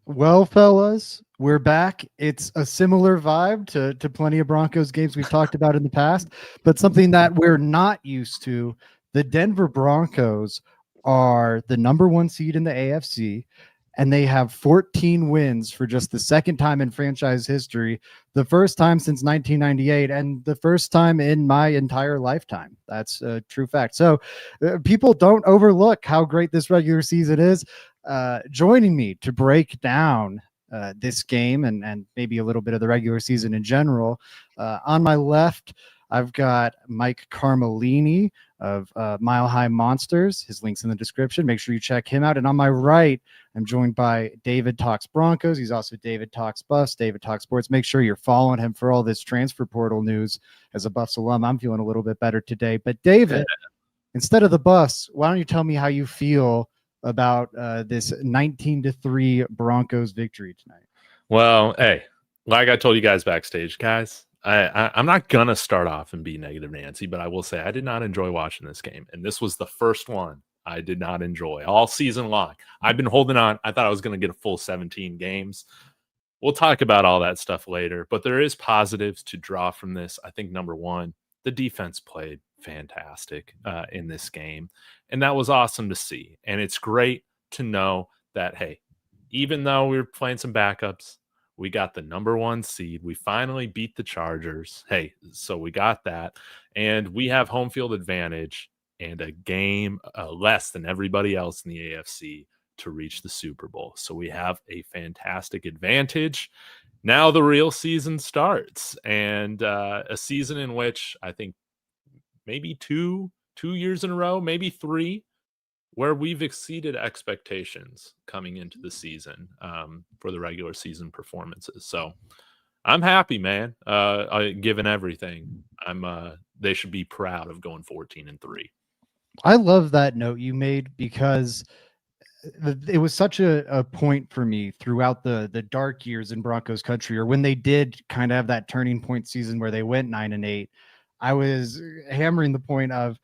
Well, fellas, we're back. It's a similar vibe to plenty of Broncos games we've talked about in the past, but something that we're not used to. The Denver Broncos are the number one seed in the AFC, and they have 14 wins for just the second time in franchise history, the first time since 1998, and the first time in my entire lifetime. That's a true fact. So people don't overlook how great this regular season is. Joining me to break down this game and maybe a little bit of the regular season in general. On my left, I've got Mike Carmelini of Mile High Monsters. His link's in the description. Make sure you check him out. And on my right, I'm joined by David Talks Broncos. He's also David Talks Buffs, David Talks Sports. Make sure you're following him for all this transfer portal news. As a Buffs alum, I'm feeling a little bit better today. But David, instead of the Buffs, why don't you tell me how you feel about this 19-3 Broncos victory tonight? Well, hey, like I told you guys backstage, guys, I'm not going to start off and be negative Nancy, but I will say I did not enjoy watching this game. And this was the first one I did not enjoy all season long. I've been holding on. I thought I was going to get a full 17 games. We'll talk about all that stuff later, but there is positives to draw from this. I think number one, the defense played fantastic in this game, and that was awesome to see. And it's great to know that, hey, even though we were playing some backups, we got the number one seed. We finally beat the Chargers. Hey, so we got that, and we have home field advantage and a game less than everybody else in the AFC to reach the Super Bowl. So we have a fantastic advantage. Now the real season starts, and a season in which I think maybe two years in a row, maybe three, where we've exceeded expectations coming into the season for the regular season performances. So I'm happy, man. Given everything, they should be proud of going 14-3. I love that note you made because it was such a point for me throughout the dark years in Broncos country, or when they did kind of have that turning point season where they went 9-8. I was hammering the point of,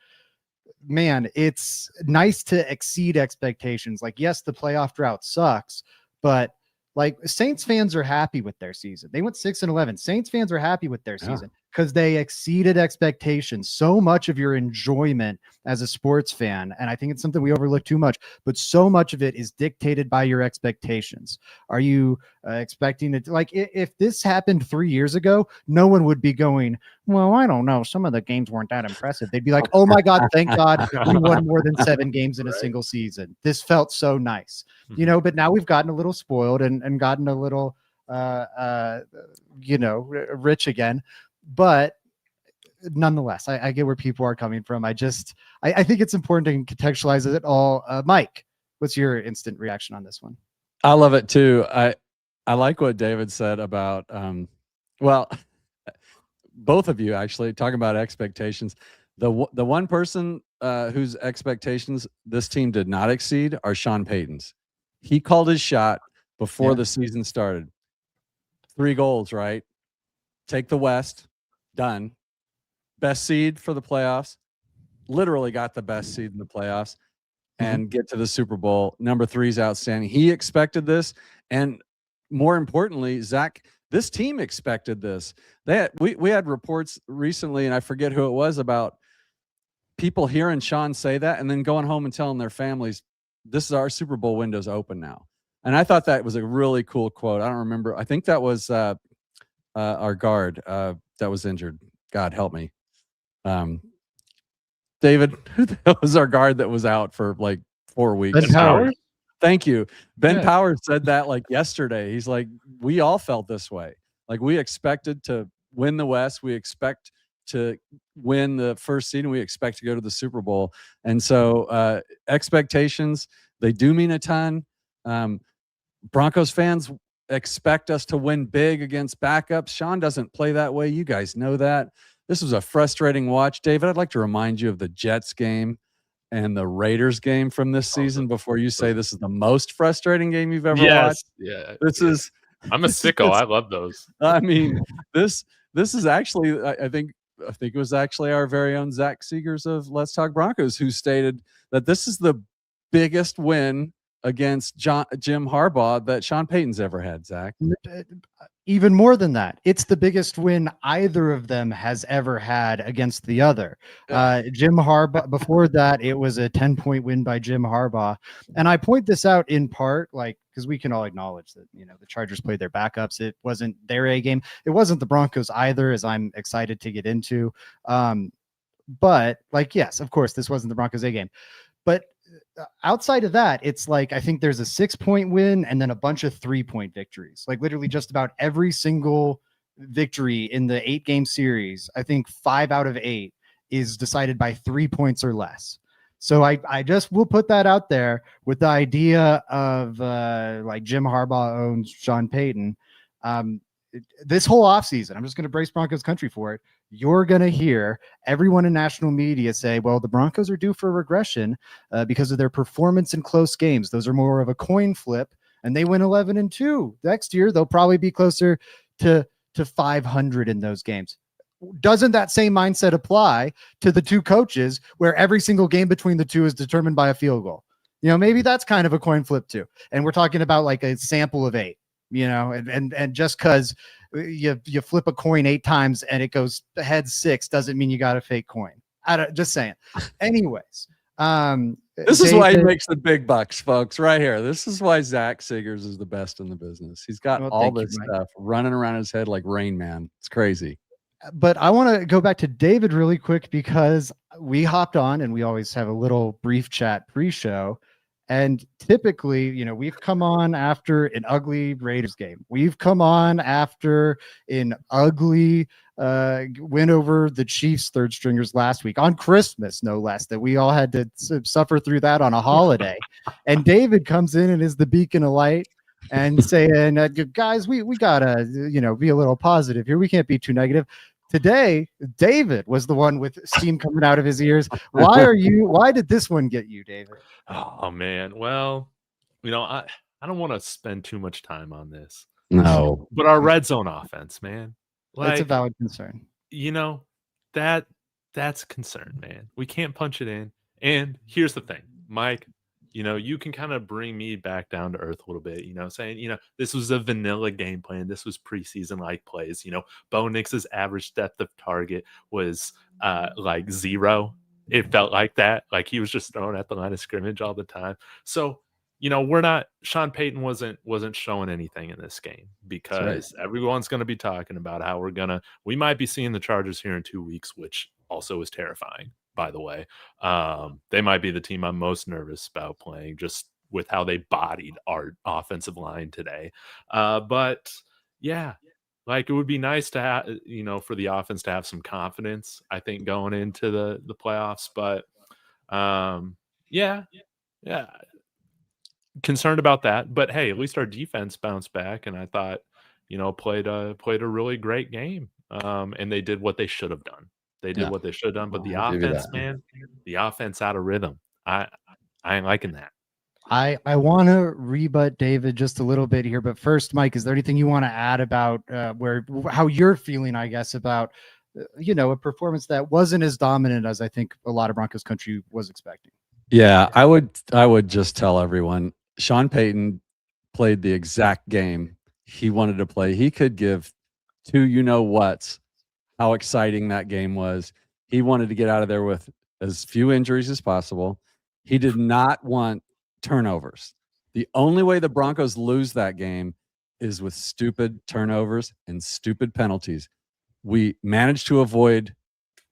man, it's nice to exceed expectations. Like, yes, the playoff drought sucks, but like Saints fans are happy with their season. They went 6-11. Saints fans are happy with their season because they exceeded expectations. So much of your enjoyment as a sports fan, and I think it's something we overlook too much, but so much of it is dictated by your expectations. Are you expecting it? Like, if this happened 3 years ago, no one would be going, well, I don't know, some of the games weren't that impressive. They'd be like, oh my God, thank God we won more than 7 games in a single season. This felt so nice, you know, but now we've gotten a little spoiled and gotten a little, rich again. But nonetheless, I get where people are coming from. I think it's important to contextualize it all. Mike, what's your instant reaction on this one? I love it too. I like what David said about, both of you actually talking about expectations. The one person whose expectations this team did not exceed are Sean Payton's. He called his shot before the season started. 3 goals, right? Take the West, done. Best seed for the playoffs. Literally got the best seed in the playoffs and get to the Super Bowl. Number 3 is outstanding. He expected this, and more importantly, Zach, this team expected this. We had reports recently, and I forget who it was, about people hearing Sean say that and then going home and telling their families, this is our Super Bowl window's open now. And I thought that was a really cool quote. I don't remember. I think that was our guard that was injured. God help me. David, who the hell was our guard that was out for like 4 weeks? Ben Powers. Thank you. Ben Powers said that like yesterday. He's like, we all felt this way. Like, we expected to win the West. We expect to win the first seed, and we expect to go to the Super Bowl. And so expectations, they do mean a ton. Broncos fans expect us to win big against backups. Sean doesn't play that way. You guys know that. This was a frustrating watch. David, I'd like to remind you of the Jets game and the Raiders game from this season before you say this is the most frustrating game you've ever watched. Yeah. This is. I'm a sicko. I love those. I mean, this is actually, I think it was actually our very own Zach Seegers of Let's Talk Broncos who stated that this is the biggest win against Jim Harbaugh that Sean Payton's ever had, Zach. Even more than that, it's the biggest win either of them has ever had against the other. Jim Harbaugh, before that, it was a 10-point win by Jim Harbaugh. And I point this out in part, like, because we can all acknowledge that, the Chargers played their backups. It wasn't their A game. It wasn't the Broncos either, as I'm excited to get into. But like, yes, of course, this wasn't the Broncos A game. But outside of that, it's like, I think there's a 6-point win and then a bunch of 3-point victories. Like literally just about every single victory in the 8-game series, I think 5 out of 8 is decided by 3 points or less. So I just will put that out there with the idea of like Jim Harbaugh owns Sean Payton. This whole offseason, I'm just going to brace Broncos country for it. You're going to hear everyone in national media say, well, the Broncos are due for regression because of their performance in close games. Those are more of a coin flip, and they win 11-2. Next year, they'll probably be closer to 500 in those games. Doesn't that same mindset apply to the two coaches where every single game between the two is determined by a field goal? Maybe that's kind of a coin flip too. And we're talking about like a sample of 8, and just because you flip a coin 8 times and it goes head 6 doesn't mean you got a fake coin. Just saying. Anyways, this is why he makes the big bucks, folks. Right here. This is why Zach Sigers is the best in the business. He's got all this stuff running around his head like Rain Man. It's crazy. But I want to go back to David really quick because we hopped on and we always have a little brief chat pre-show. And typically, we've come on after an ugly Raiders game. We've come on after an ugly win over the Chiefs third stringers last week on Christmas, no less, that we all had to suffer through that on a holiday. And David comes in and is the beacon of light and saying, guys, we gotta, be a little positive here. We can't be too negative. Today, David was the one with steam coming out of his ears. Why did this one get you, David? Oh man. Well, I don't want to spend too much time on this. No. But our red zone offense, man. That's a valid concern. That's a concern, man. We can't punch it in. And here's the thing, Mike, you can kind of bring me back down to earth a little bit, saying, this was a vanilla game plan. This was preseason like plays. Bo Nix's average depth of target was like 0. It felt like that. Like he was just thrown at the line of scrimmage all the time. So, Sean Payton wasn't showing anything in this game because everyone's going to be talking about how we might be seeing the Chargers here in 2 weeks, which also is terrifying. By the way, they might be the team I'm most nervous about playing just with how they bodied our offensive line today. But yeah, like it would be nice to have, for the offense to have some confidence, I think, going into the playoffs. But yeah, concerned about that. But hey, at least our defense bounced back, and I thought, played a really great game. And they did what they should have done. They did what they should have done, but the offense, man, the offense out of rhythm. I ain't liking that. I want to rebut David just a little bit here, but first, Mike, is there anything you want to add about how you're feeling, I guess, about a performance that wasn't as dominant as I think a lot of Broncos country was expecting? Yeah, I would just tell everyone Sean Payton played the exact game he wanted to play. He could give 2 whats how exciting that game was. He wanted to get out of there with as few injuries as possible. He did not want turnovers. The only way the Broncos lose that game is with stupid turnovers and stupid penalties. We managed to avoid,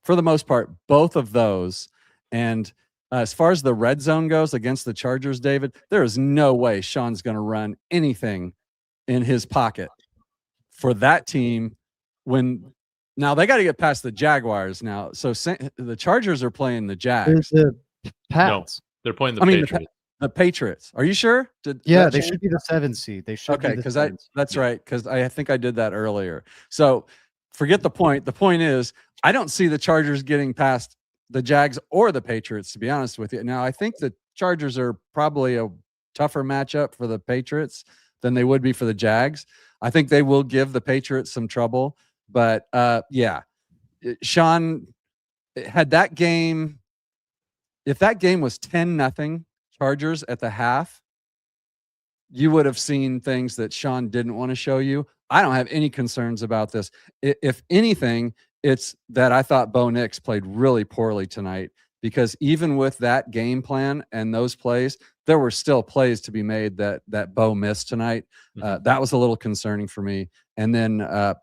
for the most part, both of those. And as far as the red zone goes against the Chargers, David, there is no way Sean's going to run anything in his pocket for that team now they got to get past the Jaguars now. So the Chargers are playing the Jags. The Pats. No, they're playing the Patriots. The Patriots. Are you sure? They should be the 7th seed. They should. Okay, because that's right. Because I think I did that earlier. So forget the point. The point is, I don't see the Chargers getting past the Jags or the Patriots, to be honest with you. Now, I think the Chargers are probably a tougher matchup for the Patriots than they would be for the Jags. I think they will give the Patriots some trouble. But Sean had that game. If that game was 10-0 Chargers at the half, you would have seen things that Sean didn't want to show you. I don't have any concerns about this. If anything, it's that I thought Bo Nix played really poorly tonight, because even with that game plan and those plays, there were still plays to be made that Bo missed tonight. That was a little concerning for me. And then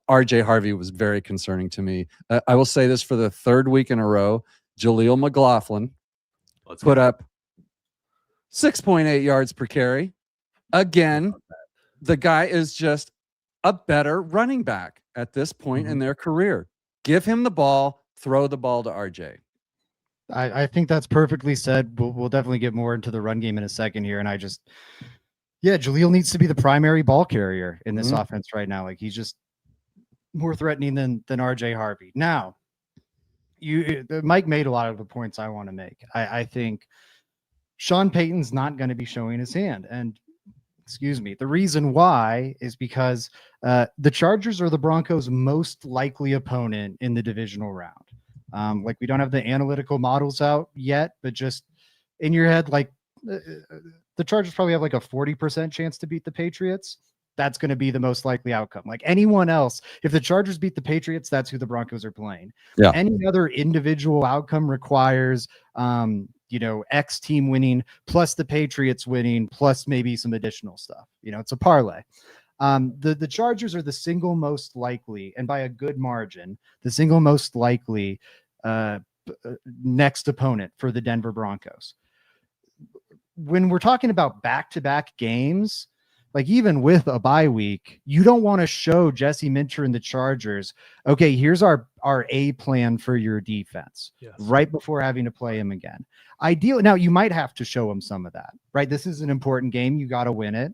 RJ Harvey was very concerning to me. I will say this for the third week in a row, Jaleel McLaughlin put up 6.8 yards per carry. Again, the guy is just a better running back at this point in their career. Give him the ball, throw the ball to RJ. I think that's perfectly said. We'll definitely get more into the run game in a second here. And Jaleel needs to be the primary ball carrier in this offense right now. Like, he's just more threatening than RJ Harvey. Now, Mike made a lot of the points I want to make. I think Sean Payton's not going to be showing his hand. And excuse me, the reason why is because the Chargers are the Broncos' most likely opponent in the divisional round. Like, we don't have the analytical models out yet, but just in your head, like, the Chargers probably have like a 40% chance to beat the Patriots. That's going to be the most likely outcome. Like, anyone else, if the Chargers beat the Patriots, that's who the Broncos are playing. Yeah. Any other individual outcome requires, X team winning plus the Patriots winning plus maybe some additional stuff. It's a parlay. The Chargers are the single most likely, and by a good margin, the single most likely next opponent for the Denver Broncos. When we're talking about back-to-back games, like, even with a bye week, you don't want to show Jesse Minter and the Chargers, okay, here's our A plan for your defense, right before having to play him again. Ideally, now you might have to show him some of that, right? This is an important game. You got to win it.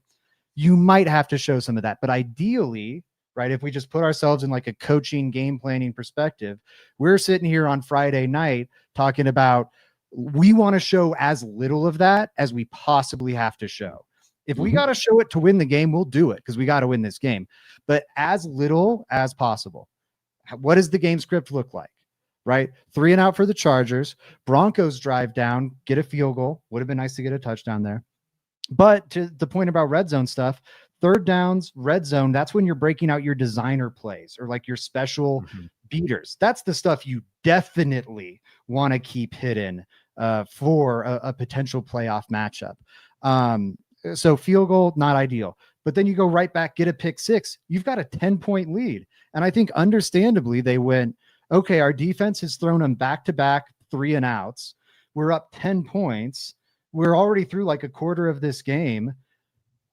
You might have to show some of that, but ideally, right, if we just put ourselves in like a coaching game planning perspective, we're sitting here on Friday night talking about, we want to show as little of that as we possibly have to show. If we got to show it to win the game, we'll do it, because we got to win this game, but as little as possible. What does the game script look like? Right? 3 and out for the Chargers. Broncos drive down, get a field goal. Would have been nice to get a touchdown there. But to the point about red zone stuff, third downs, red zone, that's when you're breaking out your designer plays or like your special beaters. That's the stuff you definitely want to keep hidden for a potential playoff matchup. So field goal, not ideal. But then you go right back, get a pick six. You've got a 10-point lead. And I think understandably they went, okay, our defense has thrown them back-to-back 3 and outs. We're up 10 points. We're already through like a quarter of this game.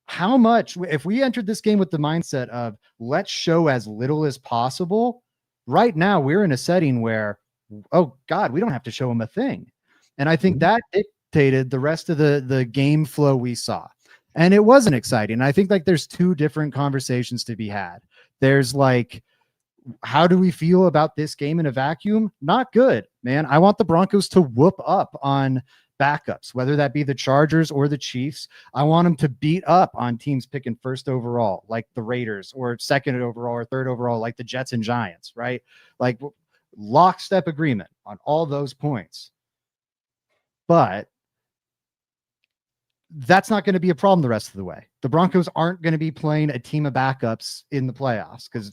How much, if we entered this game with the mindset of let's show as little as possible, right now we're in a setting where, oh God, we don't have to show them a thing. And I think that dictated the rest of the game flow we saw. And it wasn't exciting. I think like there's 2 different conversations to be had. There's like, how do we feel about this game in a vacuum? Not good, man. I want the Broncos to whoop up on backups, whether that be the Chargers or the Chiefs. I want them to beat up on teams picking first overall, like the Raiders, or second overall or third overall, like the Jets and Giants, right? Like, lockstep agreement on all those points. But that's not going to be a problem the rest of the way. The Broncos aren't going to be playing a team of backups in the playoffs, because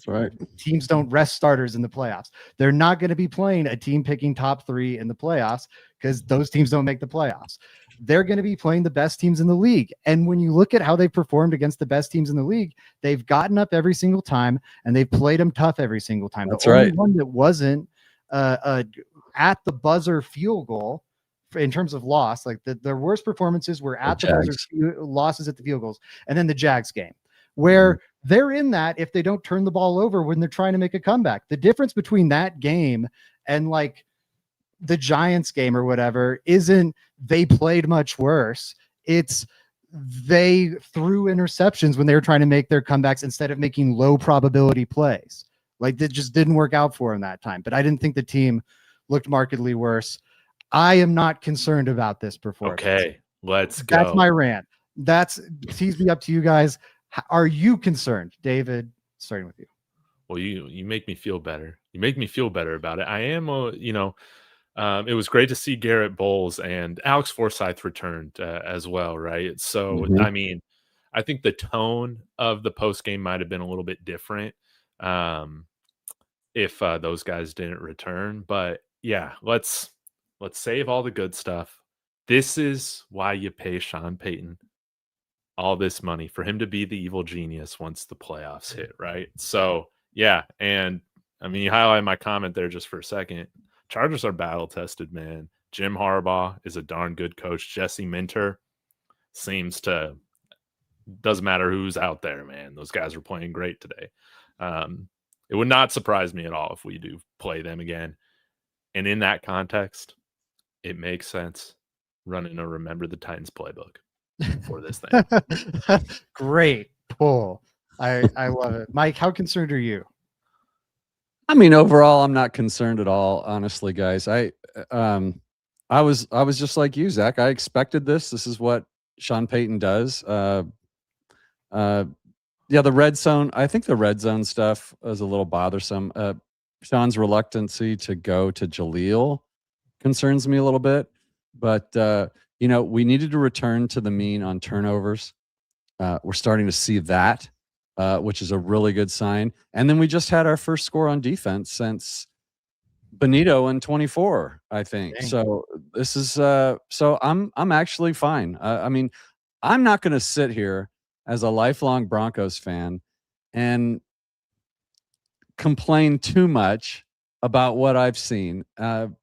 teams don't rest starters in the playoffs. They're not going to be playing a team picking top 3 in the playoffs, because those teams don't make the playoffs. They're going to be playing the best teams in the league. And when you look at how they performed against the best teams in the league, they've gotten up every single time and they've played them tough every single time. That's the only one that wasn't at the buzzer field goal in terms of loss, like their worst performances were at the buzzer losses at the field goals, and then the Jags game, where they're in that if they don't turn the ball over when they're trying to make a comeback. The difference between that game and like the Giants game or whatever isn't they played much worse. It's they threw interceptions when they were trying to make their comebacks instead of making low probability plays. Like, that just didn't work out for him that time. But I didn't think the team looked markedly worse. I am not concerned about this performance. Okay, let's go. That's my rant. That's tease me up to you guys. Are you concerned, David? Starting with you. Well, you make me feel better. You make me feel better about it. I am, it was great to see Garrett Bowles and Alex Forsyth returned as well, right? So, I mean, I think the tone of the post game might have been a little bit different if those guys didn't return. But yeah, let's save all the good stuff. This is why you pay Sean Payton all this money, for him to be the evil genius once the playoffs hit, right? So yeah, and I mean, you highlight my comment there just for a second. Chargers are battle tested, man. Jim Harbaugh is a darn good coach. Jesse Minter doesn't matter who's out there, man. Those guys are playing great today. It would not surprise me at all if we do play them again. And in that context, it makes sense running a Remember the Titans playbook for this thing. Great pull. I love it. Mike, how concerned are you? I mean, overall, I'm not concerned at all, honestly, guys. I was just like you, Zach. I expected this. This is what Sean Payton does. Yeah, the red zone. I think the red zone stuff is a little bothersome. Sean's reluctancy to go to Jaleel concerns me a little bit. But we needed to return to the mean on turnovers. We're starting to see that, which is a really good sign. And then we just had our first score on defense since Benito in 24, I think. Dang. So this is so I'm actually fine. I mean, I'm not going to sit here as a lifelong Broncos fan and complain too much about what I've seen. And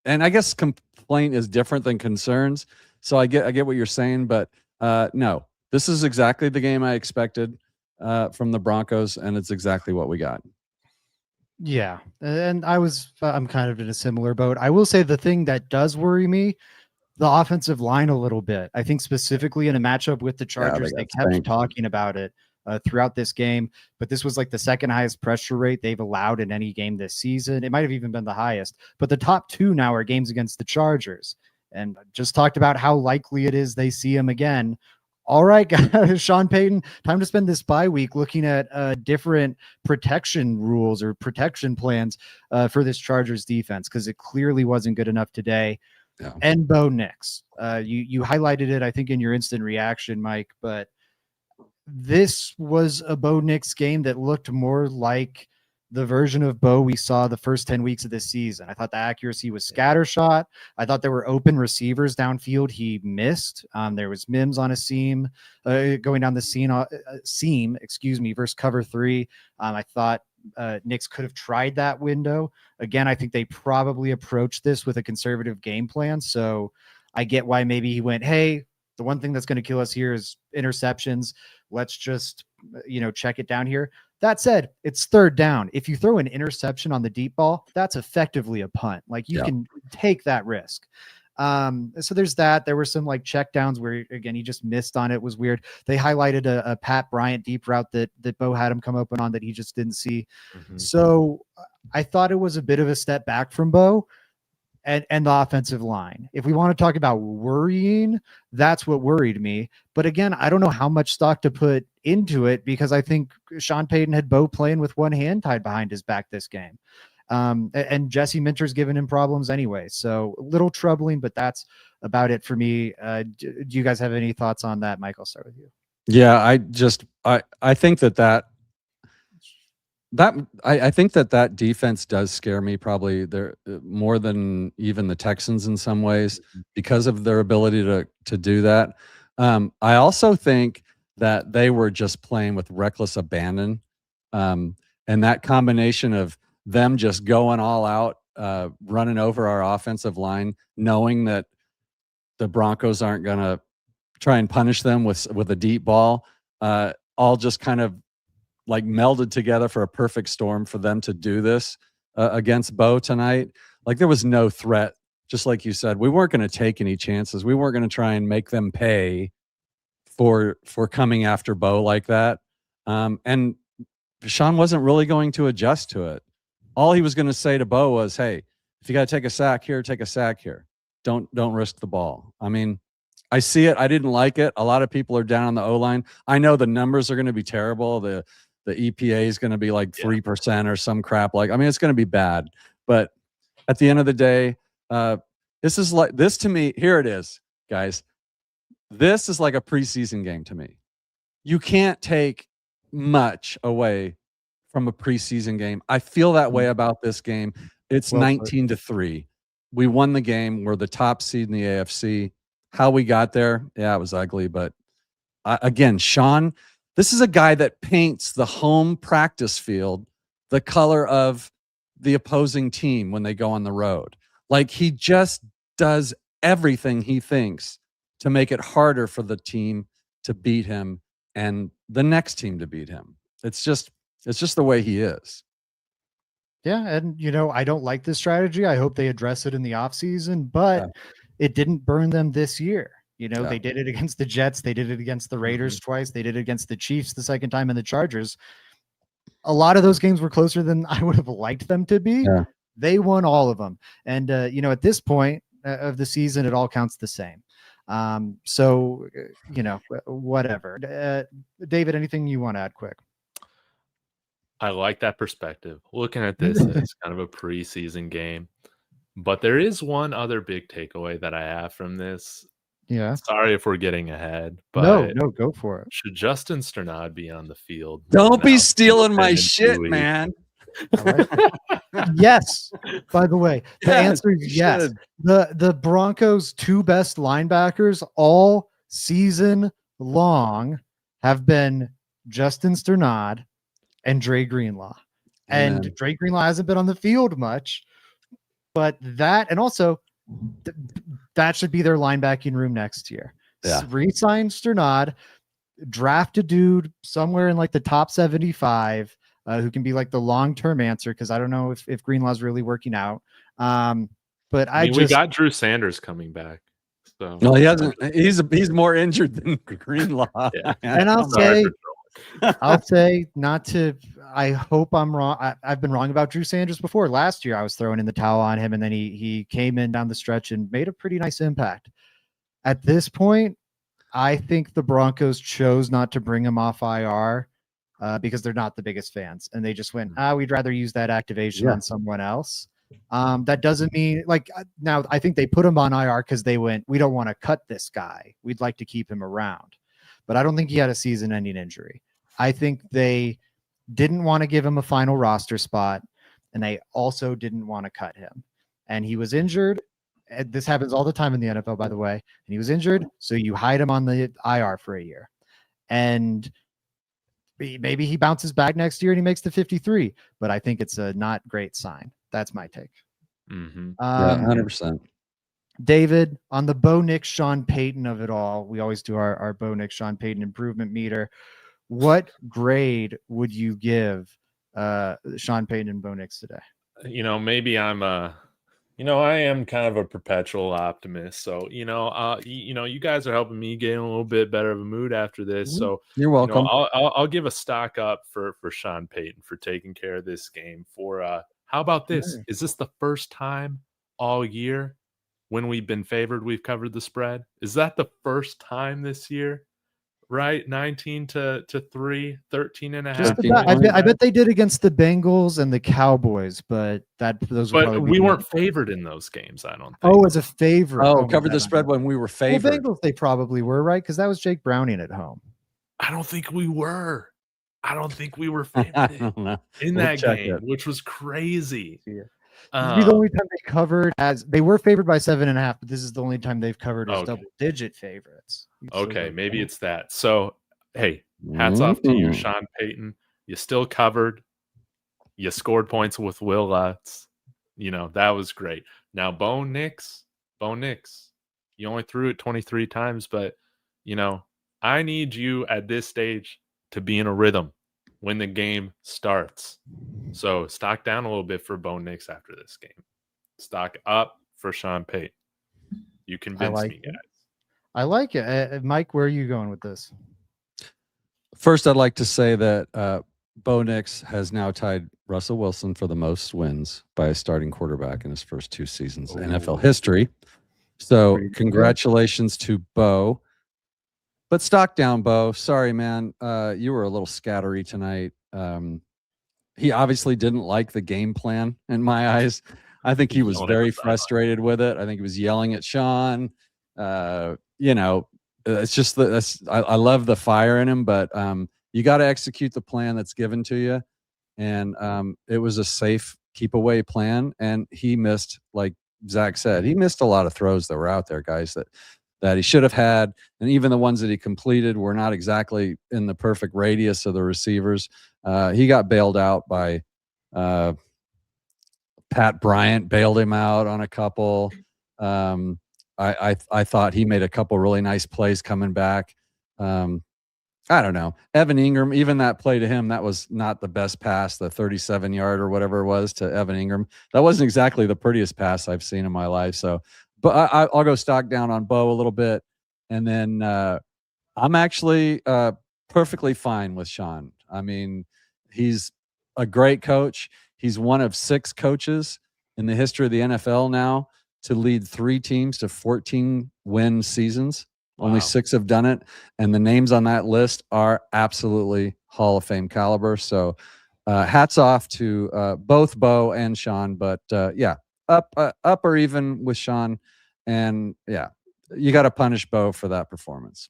I guess complaint is different than concerns. So I get what you're saying, but no, this is exactly the game I expected from the Broncos, and it's exactly what we got. Yeah, and I'm kind of in a similar boat. I will say the thing that does worry me, the offensive line a little bit. I think specifically in a matchup with the Chargers, they kept talking about it throughout this game, but this was like the second highest pressure rate they've allowed in any game this season. It might have even been the highest, but the top two now are games against the Chargers. And just talked about how likely it is they see him again. All right, guys, Sean Payton, time to spend this bye week looking at different protection rules or protection plans for this Chargers defense, because it clearly wasn't good enough today. Yeah. And Bo Nix, you highlighted it, I think, in your instant reaction, Mike, but this was a Bo Nix game that looked more like the version of Bo we saw the first 10 weeks of this season. I thought the accuracy was scattershot. I thought there were open receivers downfield he missed. There was Mims on a seam, going down the seam, versus cover 3. I thought Nix could have tried that window. Again, I think they probably approached this with a conservative game plan. So I get why maybe he went, hey, the one thing that's going to kill us here is interceptions. Let's just, check it down here. That said, it's third down. If you throw an interception on the deep ball, that's effectively a punt. Like you can take that risk. So there's that. There were some like check downs where, again, he just missed on it. It was weird. They highlighted a Pat Bryant deep route that Bo had him come open on that he just didn't see. Mm-hmm. So I thought it was a bit of a step back from Bo and the offensive line. If we want to talk about worrying, that's what worried me. But again, I don't know how much stock to put into it, because I think Sean Payton had Bo playing with one hand tied behind his back this game. And Jesse Minter's given him problems anyway. So a little troubling, but that's about it for me. Do you guys have any thoughts on that? Mike, I'll start with you. Yeah, I think I think that defense does scare me probably there more than even the Texans in some ways, because of their ability to do that. I also think that they were just playing with reckless abandon. And that combination of them just going all out, running over our offensive line, knowing that the Broncos aren't going to try and punish them with a deep ball, all just kind of like melded together for a perfect storm for them to do this against Bo tonight. Like there was no threat. Just like you said, we weren't going to take any chances. We weren't going to try and make them pay for coming after Bo like that. And Sean wasn't really going to adjust to it. All he was going to say to Bo was, hey, if you got to take a sack here, take a sack here. Don't risk the ball. I mean, I see it. I didn't like it. A lot of people are down on the O-line. I know the numbers are going to be terrible. The EPA is going to be like 3% or some crap. Like, I mean, it's going to be bad. But at the end of the day, this to me, here it is, guys. This is like a preseason game to me. You can't take much away from a preseason game. I feel that way about this game. It's 19-3. We won the game. We're the top seed in the AFC. How we got there, yeah, it was ugly. But again, Sean, this is a guy that paints the home practice field the color of the opposing team when they go on the road. Like, he just does everything he thinks to make it harder for the team to beat him and the next team to beat him. It's just the way he is. Yeah, and I don't like this strategy. I hope they address it in the offseason, but it didn't burn them this year. They did it against the Jets, they did it against the Raiders twice, they did it against the Chiefs the second time, and the Chargers. A lot of those games were closer than I would have liked them to be. Yeah. They won all of them. And at this point of the season, it all counts the same. So whatever. David, anything you want to add quick? I like that perspective. Looking at this as kind of a preseason game. But there is one other big takeaway that I have from this. Yeah. Sorry if we're getting ahead, but no, go for it. should Justin Strnad be on the field? Don't be stealing my shit, man. Yes. By the way, the answer is yes. The Broncos' two best linebackers all season long have been Justin Strnad and Dre Greenlaw. And Dre Greenlaw hasn't been on the field much, but that, and also that should be their linebacking room next year. Yeah. Re-sign Strnad, draft a dude somewhere in like the top 75 who can be like the long-term answer, because I don't know if Greenlaw's really working out. But we got Drew Sanders coming back. So no, he hasn't. He's more injured than Greenlaw. Yeah. And I'll say not to. I hope I'm wrong. I've been wrong about Drew Sanders before. Last year, I was throwing in the towel on him, and then he came in down the stretch and made a pretty nice impact. At this point, I think the Broncos chose not to bring him off IR because they're not the biggest fans, and they just went, we'd rather use that activation on someone else. That doesn't mean now I think they put him on IR because they went, we don't want to cut this guy. We'd like to keep him around. But I don't think he had a season-ending injury. I think they didn't want to give him a final roster spot, and they also didn't want to cut him. And he was injured. This happens all the time in the NFL, by the way. And he was injured, so you hide him on the IR for a year. And maybe he bounces back next year and he makes the 53. But I think it's a not great sign. That's my take. 100%. David, on the Bo Nix, Sean Payton of it all, we always do our Bo Nix, Sean Payton improvement meter. What grade would you give Sean Payton and Bo Nix today? Maybe I'm I am kind of a perpetual optimist. So, you guys are helping me get in a little bit better of a mood after this. So you're welcome. I'll give a stock up for Sean Payton for taking care of this game. How about this? Is this the first time all year when we've been favored, we've covered the spread? Is that the first time this year? Right? 19-3, 13.5. I bet they did against the Bengals and the Cowboys, but we weren't favored in those games, I don't think. Oh, as a favorite. Covered the spread when we were favored. Well, Bengals, they probably were, right? Because that was Jake Browning at home. I don't think we were. favored in that game, which was crazy. Yeah. This would be the only time they covered they were favored by 7.5, but this is the only time they've covered as double-digit favorites. Okay, maybe it's that. So, hey, hats off to you, Sean Payton. You still covered. You scored points with Will Lutz. That was great. Now, Bo Nix, you only threw it 23 times, but, I need you at this stage to be in a rhythm when the game starts. So stock down a little bit for Bo Nix after this game. Stock up for Sean Payton. You convinced me, guys. I like it. Mike, where are you going with this? First, I'd like to say that Bo Nix has now tied Russell Wilson for the most wins by a starting quarterback in his first 2 seasons in NFL history. So congratulations to Bo. But stock down, Bo. Sorry, man. You were a little scattery tonight. He obviously didn't like the game plan in my eyes. I think he was very frustrated with it. I think he was yelling at Sean. it's just I love the fire in him, but you got to execute the plan that's given to you, and it was a safe keep away plan, and he missed, like Zach said, he missed a lot of throws that were out there, guys, that he should have had, and even the ones that he completed were not exactly in the perfect radius of the receivers. He got bailed out by Pat Bryant, bailed him out on a couple. I thought he made a couple really nice plays coming back. I don't know. Evan Ingram, even that play to him, that was not the best pass, the 37-yard or whatever it was to Evan Ingram. That wasn't exactly the prettiest pass I've seen in my life. So, but I'll go stock down on Bo a little bit. And then I'm actually perfectly fine with Sean. I mean, he's a great coach. He's one of 6 coaches in the history of the NFL now to lead 3 teams to 14-win seasons. Wow. Only 6 have done it, and the names on that list are absolutely Hall of Fame caliber. So, hats off to both Bo and Sean. But yeah, up or even with Sean, and yeah, you got to punish Bo for that performance.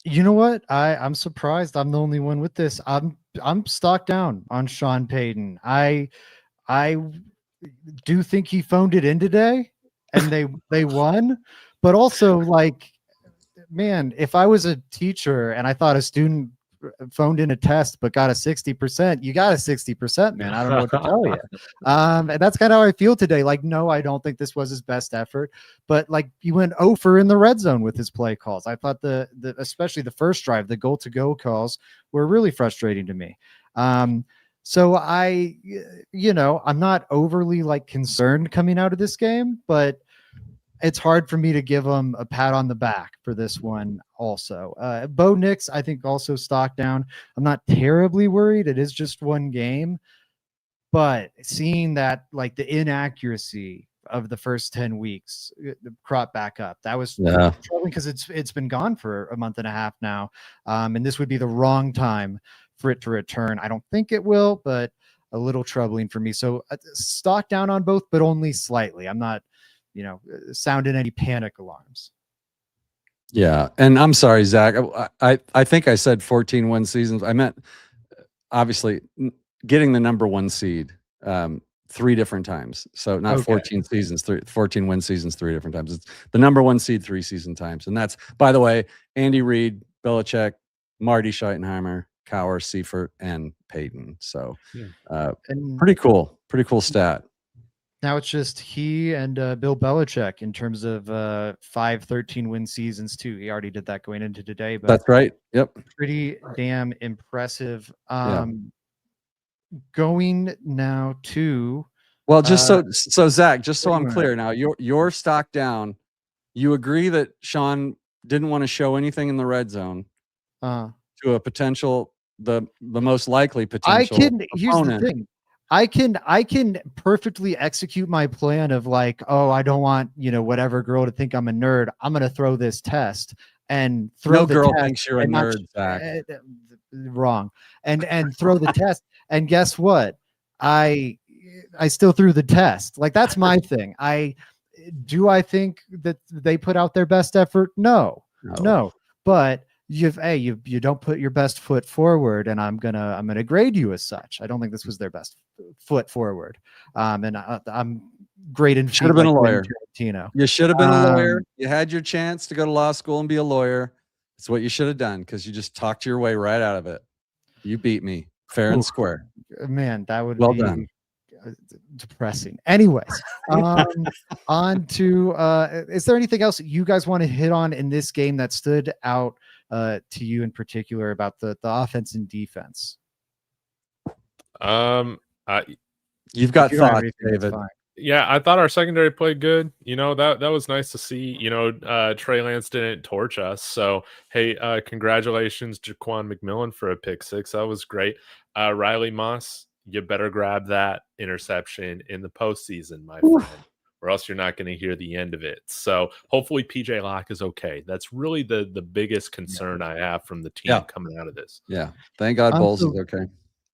You know what? I'm surprised I'm the only one with this. I'm stock down on Sean Payton. I do think he phoned it in today, and they won. But also, like, man, if I was a teacher and I thought a student phoned in a test but got a 60%, you got a 60%, man. I don't know what to tell you. And that's kind of how I feel today. Like, no, I don't think this was his best effort, but like, he went over in the red zone with his play calls. I thought the especially the first drive, the goal to go calls were really frustrating to me. So I'm not overly like concerned coming out of this game, but it's hard for me to give him a pat on the back for this one also. Bo Nix, I think, also stock down. I'm not terribly worried. It is just one game. But seeing that, like, the inaccuracy of the first 10 weeks crop back up, that was troubling because it's been gone for a month and a half now. And this would be the wrong time for it to return. I don't think it will, but a little troubling for me. So stock down on both, but only slightly. I'm not sounding any panic alarms. Yeah. And I'm sorry, Zach, I think I said 14-win seasons. I meant obviously getting the number 1 seed 3 different times. So not 14 seasons, 14-win seasons 3 different times. It's the number 1 seed 3 season times. And that's, by the way, Andy Reid, Belichick, Marty Schottenheimer, Cowher, Seifert, and Payton. So pretty cool stat. Now it's just he and Bill Belichick in terms of 5 13-win seasons too. He already did that going into today, but that's right. Yep. Pretty damn impressive. Going now to just so Zach, just so I'm clear now, your stock down, you agree that Sean didn't want to show anything in the red zone to a potential the most likely potential here's the thing. I can perfectly execute my plan of like, oh, I don't want, whatever girl to think I'm a nerd. I'm going to throw this test and throw the girl test thinks you're a nerd, Zach. Wrong. And throw the test. And guess what? I still threw the test. Like, that's my thing. I think that they put out their best effort? No. But you don't put your best foot forward, and I'm gonna grade you as such. I don't think this was their best foot forward. And I'm grading. Should have been a lawyer. Tarantino. You should have been a lawyer. You had your chance to go to law school and be a lawyer. It's what you should have done, because you just talked your way right out of it. You beat me fair and square. Man, that would well be done. Depressing. Anyways, on to is there anything else you guys want to hit on in this game that stood out to you in particular about the offense and defense? You've got thoughts, David. Yeah, I thought our secondary played good. That was nice to see. Trey Lance didn't torch us. So, hey, congratulations, Jaquan McMillan, for a pick 6. That was great. Riley Moss, you better grab that interception in the postseason, my friend, or else you're not going to hear the end of it. So hopefully PJ Locke is okay. That's really the biggest concern I have from the team coming out of this. Yeah. Thank God Bowles is okay.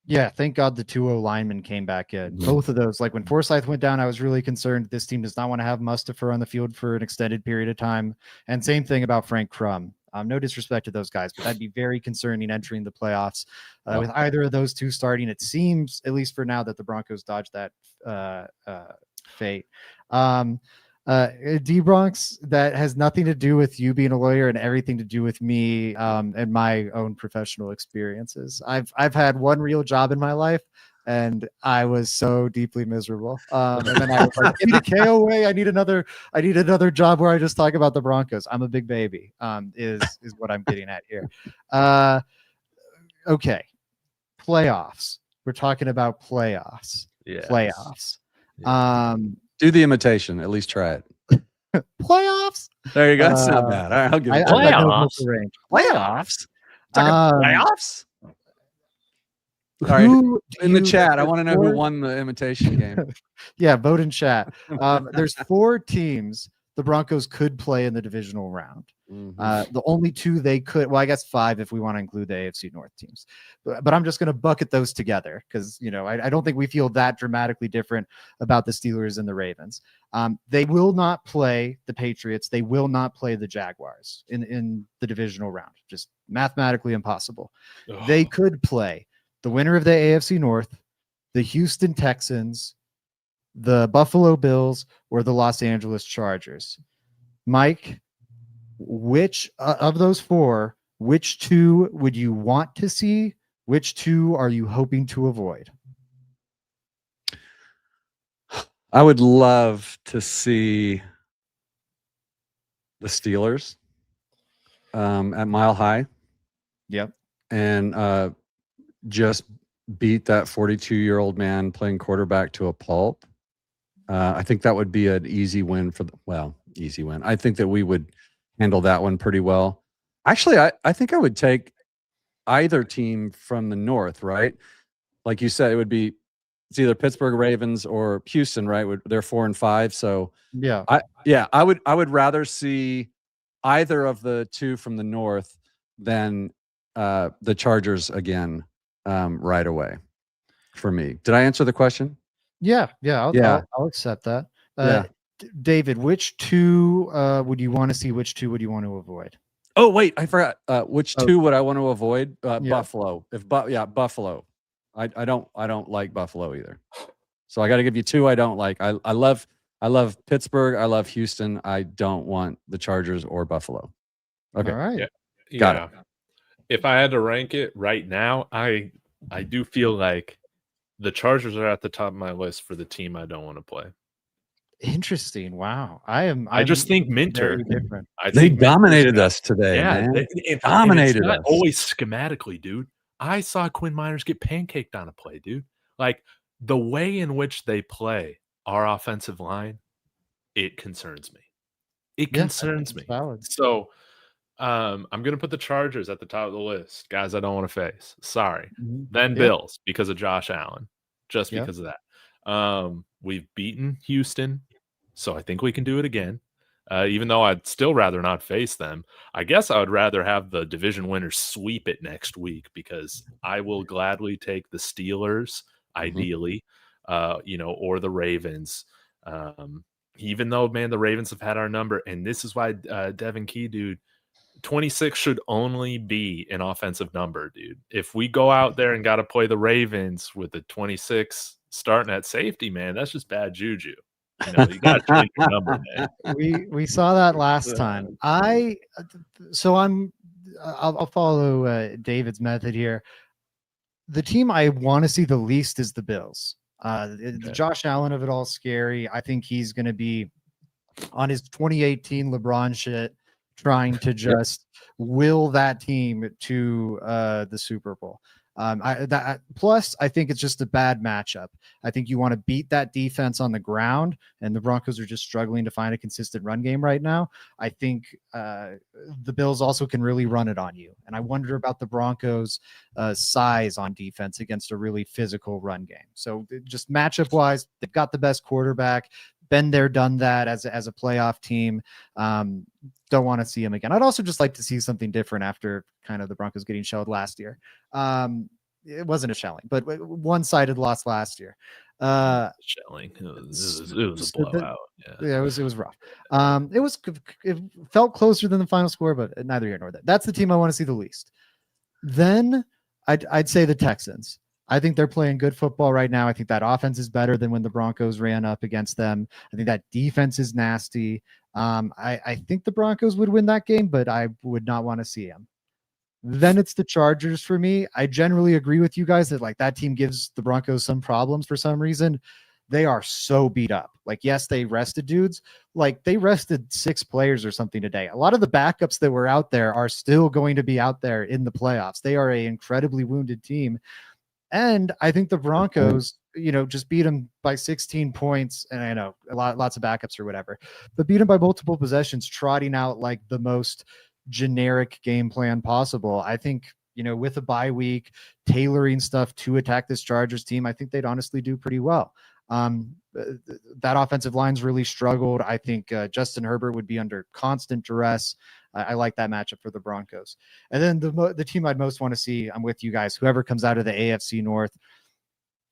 Yeah, thank God the 2-0 linemen came back in. Both of those, like when Forsyth went down, I was really concerned. This team does not want to have Mustafa on the field for an extended period of time. And same thing about Frank Crum. No disrespect to those guys, but that'd be very concerning entering the playoffs with either of those two starting. It seems, at least for now, that the Broncos dodged that fate. D-Bronx, that has nothing to do with you being a lawyer and everything to do with me and my own professional experiences. I've had one real job in my life, and I was so deeply miserable. And then I was like, give me the KO away. I need another job where I just talk about the Broncos. I'm a big baby, is what I'm getting at here. Okay. Playoffs. We're talking about playoffs. Yes. Playoffs. Yeah. Do the imitation. At least try it. Playoffs. There you go. That's not bad. All right, I'll give it. I got no Playoffs? vocal range. Playoffs. Talking playoffs. All right. Who In the you- chat, I want to know who four- won the imitation game. Yeah, vote in chat. There's 4 teams the Broncos could play in the divisional round. The only 2 they could, well, I guess 5 if we want to include the AFC North teams. But I'm just going to bucket those together because, I don't think we feel that dramatically different about the Steelers and the Ravens. They will not play the Patriots. They will not play the Jaguars in the divisional round. Just mathematically impossible. Ugh. They could play the winner of the AFC North, the Houston Texans, the Buffalo Bills, or the Los Angeles Chargers. Mike, which of those 4, which 2 would you want to see? Which 2 are you hoping to avoid? I would love to see the Steelers at Mile High. Yep. And just beat that 42-year-old man playing quarterback to a pulp. I think that would be an easy win easy win. I think that we would handle that one pretty well. Actually, I think I would take either team from the North, right? Like you said, it's either Pittsburgh Ravens or Houston, right? They're 4-5. So Yeah. I would rather see either of the 2 from the North than the Chargers again right away for me. Did I answer the question? Yeah. I'll accept that. David, which 2 would you want to see? Which 2 would you want to avoid? Oh, wait, I forgot. Which 2 would I want to avoid? Buffalo. Buffalo. I don't like Buffalo either. So I got to give you 2 I don't like. I love Pittsburgh. I love Houston. I don't want the Chargers or Buffalo. Okay. All right. Got it. If I had to rank it right now, I do feel like the Chargers are at the top of my list for the team I don't want to play. Interesting. Wow. I just think Minter. very different. They dominated us today. Yeah, man. they Dominated it's not us. always schematically, dude. I saw Quinn Miners get pancaked on a play, dude. Like the way in which they play our offensive line, it concerns me. It concerns me. Valid. So I'm gonna put the Chargers at the top of the list, guys. I don't want to face. Sorry. Then Bills because of Josh Allen, just because of that. We've beaten Houston, so I think we can do it again. Even though I'd still rather not face them. I guess I would rather have the division winners sweep it next week because I will gladly take the Steelers, ideally, or the Ravens. Even though, man, the Ravens have had our number, and this is why Devin Key, dude, 26 should only be an offensive number, dude. If we go out there and got to play the Ravens with the 26 starting at safety, man, that's just bad juju. You got to change your number, man. We saw that last time. I'll follow David's method here. The team I want to see the least is the Bills. The Josh Allen of it all scary. I think he's going to be on his 2018 LeBron shit, trying to just will that team to the Super Bowl. Plus, I think it's just a bad matchup. I think you want to beat that defense on the ground, and the Broncos are just struggling to find a consistent run game right now. I think the Bills also can really run it on you, and I wonder about the Broncos' size on defense against a really physical run game. So just matchup-wise, they've got the best quarterback. Been there, done that as a playoff team. Don't want to see him again. I'd also just like to see something different after kind of the Broncos getting shelled last year. it wasn't a shelling, but one-sided loss last year. Shelling. It was a blowout. Yeah, it was rough. It felt closer than the final score, but neither here nor there. That's the team I want to see the least. Then I'd say the Texans. I think they're playing good football right now. I think that offense is better than when the Broncos ran up against them. I think that defense is nasty. I think the Broncos would win that game, but I would not want to see them. Then it's the Chargers for me. I generally agree with you guys that like that team gives the Broncos some problems for some reason. They are so beat up. Like, yes, they rested dudes. Like they rested 6 players or something today. A lot of the backups that were out there are still going to be out there in the playoffs. They are an incredibly wounded team. And I think the Broncos, just beat them by 16 points. And I know lots of backups or whatever, but beat them by multiple possessions, trotting out like the most generic game plan possible. I think, with a bye week, tailoring stuff to attack this Chargers team, I think they'd honestly do pretty well. That offensive line's really struggled. I think Justin Herbert would be under constant duress. I like that matchup for the Broncos. And then the team I'd most want to see, I'm with you guys, whoever comes out of the AFC North.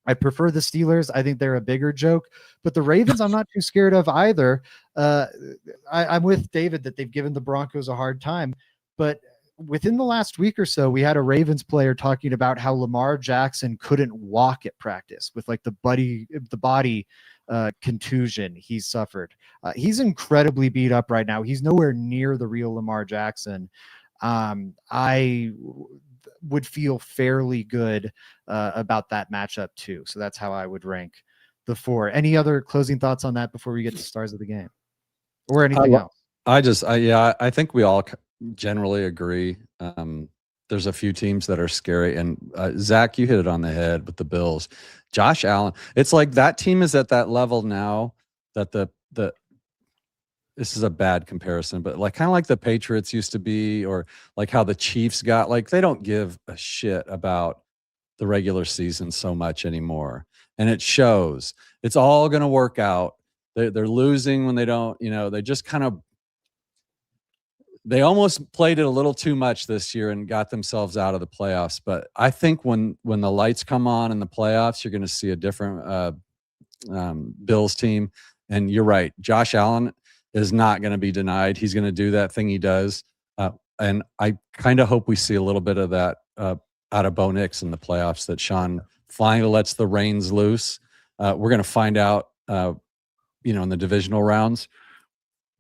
I prefer the Steelers. I think they're a bigger joke, but the Ravens I'm not too scared of either. I'm with David that they've given the Broncos a hard time, but within the last week or so, we had a Ravens player talking about how Lamar Jackson couldn't walk at practice with like the body contusion he suffered. He's incredibly beat up right now. He's nowhere near the real Lamar Jackson. I would feel fairly good about that matchup too. So that's how I would rank the 4. Any other closing thoughts on that before we get to stars of the game or anything else? I think we all generally agree. There's a few teams that are scary, and Zach, you hit it on the head with the Bills. Josh Allen, it's like that team is at that level now that this is a bad comparison, but like kind of like the Patriots used to be, or like how the Chiefs got, like they don't give a shit about the regular season so much anymore. And it shows. It's all going to work out. They're losing when they don't, they just kind of, they almost played it a little too much this year and got themselves out of the playoffs. But I think when the lights come on in the playoffs, you're going to see a different Bills team. And you're right. Josh Allen is not going to be denied. He's going to do that thing he does. And I kind of hope we see a little bit of that out of Bo Nix in the playoffs, that Sean finally lets the reins loose. We're going to find out, in the divisional rounds,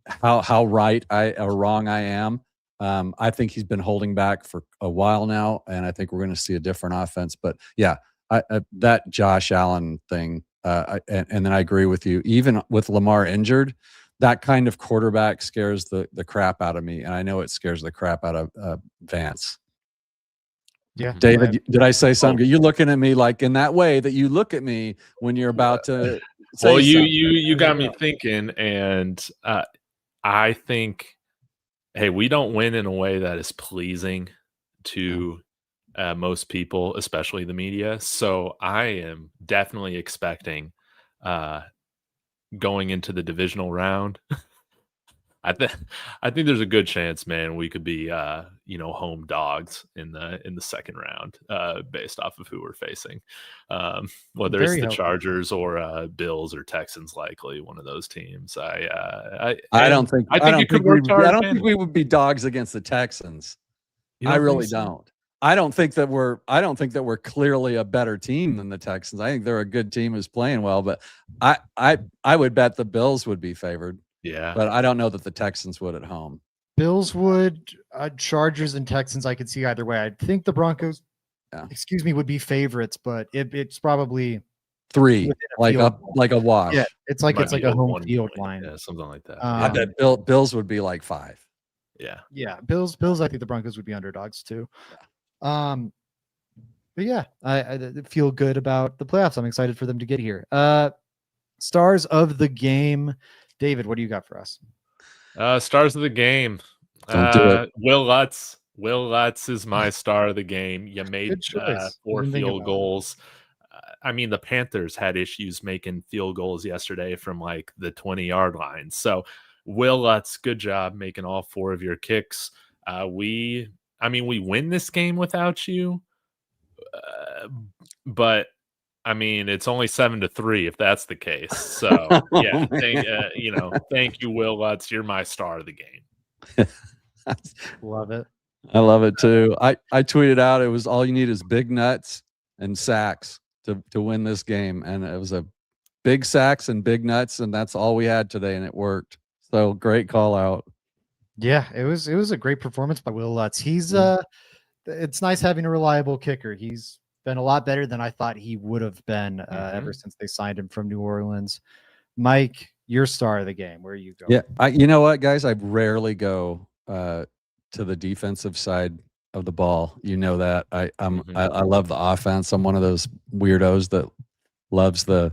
how right or wrong I am. I think he's been holding back for a while now, and I think we're going to see a different offense. But yeah, that Josh Allen thing, and then I agree with you. Even with Lamar injured, that kind of quarterback scares the crap out of me, and I know it scares the crap out of Vance. Yeah, David, did I say something? You're looking at me like in that way that you look at me when you're about to. Well, you got me thinking, and I think, hey, we don't win in a way that is pleasing to most people, especially the media. So I am definitely expecting going into the divisional round. I think there's a good chance, man, we could be home dogs in the second round, based off of who we're facing. Whether it's the Chargers or Bills or Texans, likely one of those teams. I don't think we would be dogs against the Texans. I really don't. I don't think that we're clearly a better team than the Texans. I think they're a good team who's playing well, but I would bet the Bills would be favored. Yeah, but I don't know that the Texans would at home. Bills would, Chargers and Texans I could see either way. I think the Broncos, would be favorites, but it's probably 3, like a wash. Yeah, it's like a home field line. Yeah, something like that. I bet Bills would be like 5. Yeah, Bills. I think the Broncos would be underdogs too. But yeah, I feel good about the playoffs. I'm excited for them to get here. Stars of the game. David, what do you got for us? Stars of the game. Don't do it. Will Lutz. Will Lutz is my star of the game. You made 4 field goals. I mean, the Panthers had issues making field goals yesterday from like the 20-yard line. So, Will Lutz, good job making all 4 of your kicks. We win this game without you. but I mean, it's only 7-3 if that's the case. So yeah, thank you, Will Lutz. You're my star of the game. Love it. I love it too. I tweeted out, it was all you need is big nuts and sacks to win this game, and it was a big sacks and big nuts, and that's all we had today, and it worked. So great call out. Yeah, it was a great performance by Will Lutz. He's it's nice having a reliable kicker. He's been a lot better than I thought he would have been ever since they signed him from New Orleans. Mike, your star of the game. Where are you going? Yeah, you know what, guys? I rarely go to the defensive side of the ball. You know that. I love the offense. I'm one of those weirdos that loves the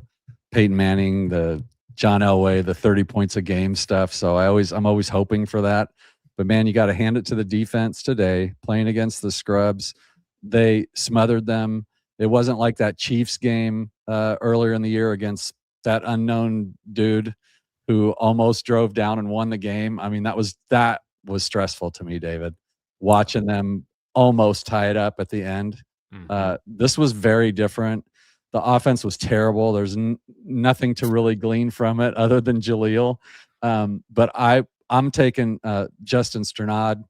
Peyton Manning, the John Elway, the 30 points a game stuff. So I'm always hoping for that. But man, you got to hand it to the defense today, playing against the scrubs. They smothered them. It wasn't like that Chiefs game earlier in the year against that unknown dude who almost drove down and won the game. I mean, that was stressful to me, David, watching them almost tie it up at the end. This was very different. The offense was terrible. There's nothing to really glean from it other than Jaleel. But I'm taking Justin Strnad,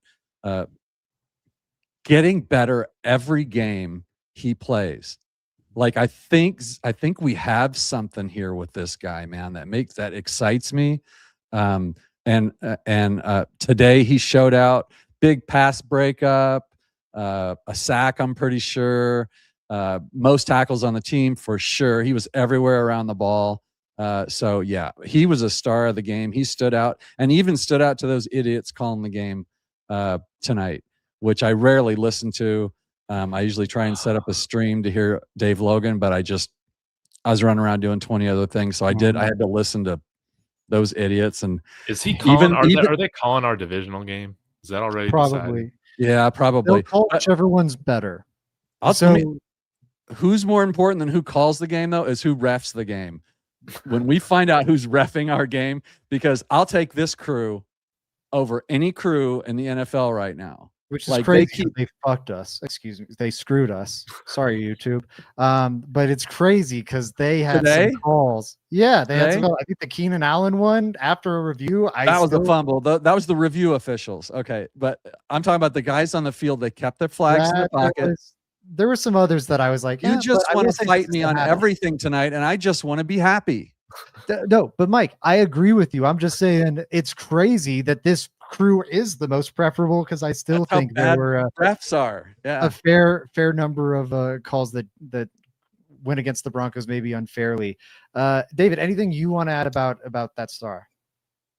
getting better every game he plays. Like I think we have something here with this guy, man, that excites me. And today he showed out, big pass breakup, a sack, I'm pretty sure, most tackles on the team for sure. He was everywhere around the ball. So yeah, he was a star of the game. He stood out, and even stood out to those idiots calling the game tonight, which I rarely listen to. I usually try and set up a stream to hear Dave Logan, but I was running around doing 20 other things. So I had to listen to those idiots. And is he calling? Are they calling our divisional game? Is that already Probably. decided? Yeah, probably. They'll call whichever one's better. Who's more important than who calls the game, though, is who refs the game. When we find out who's reffing our game, because I'll take this crew over any crew in the NFL right now. Which is crazy. They fucked us. Excuse me. They screwed us. Sorry, YouTube. But it's crazy because they had some calls. Yeah, they had some calls. I think the Keenan Allen one after a review. That was a fumble. That was the review officials. Okay, but I'm talking about the guys on the field. They kept their flags in their pocket. There were some others that I was like, you just want to fight me on everything tonight, and I just want to be happy. No, but Mike, I agree with you. I'm just saying it's crazy that this crew is the most preferable, because I still think there were refs are a fair number of calls that went against the Broncos maybe unfairly. David, anything you want to add about that star?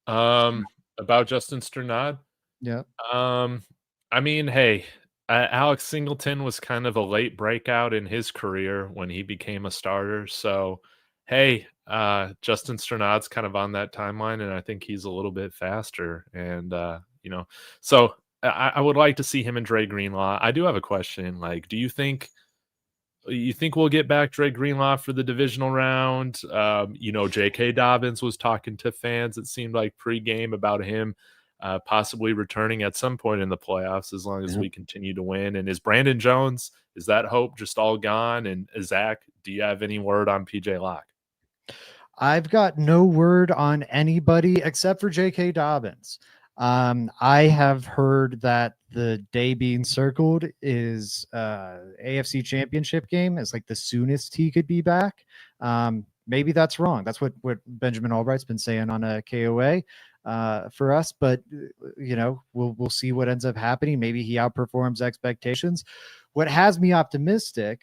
About Justin Strnad? Yeah. I mean, hey, Alex Singleton was kind of a late breakout in his career when he became a starter. So, hey, Justin Strnad's kind of on that timeline, and I think he's a little bit faster. And, so I would like to see him and Dre Greenlaw. I do have a question. Like, do you think we'll get back Dre Greenlaw for the divisional round? J.K. Dobbins was talking to fans, it seemed like pregame, about him possibly returning at some point in the playoffs as long as we continue to win. And is Brandon Jones, is that hope just all gone? And Zach, do you have any word on PJ Locke? I've got no word on anybody except for J.K. Dobbins. I have heard that the day being circled is AFC Championship game is like the soonest he could be back. Maybe that's wrong. That's what Benjamin Albright's been saying on a KOA for us, but we'll see what ends up happening. Maybe he outperforms expectations. What has me optimistic,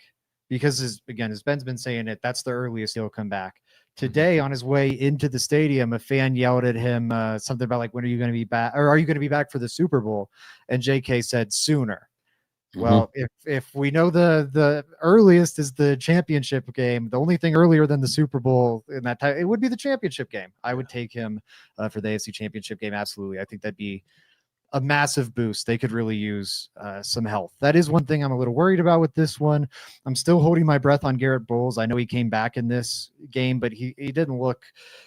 because as Ben's been saying it, that's the earliest he'll come back. Today, on his way into the stadium, a fan yelled at him something about like, when are you going to be back? Or are you going to be back for the Super Bowl? And JK said sooner. Well, if we know the earliest is the championship game, the only thing earlier than the Super Bowl in that time, it would be the championship game. I would take him for the AFC Championship game. Absolutely. I think that'd be a massive boost. They could really use some health. That is one thing I'm a little worried about with this one. I'm still holding my breath on Garrett Bowles. I know he came back in this game, but he didn't look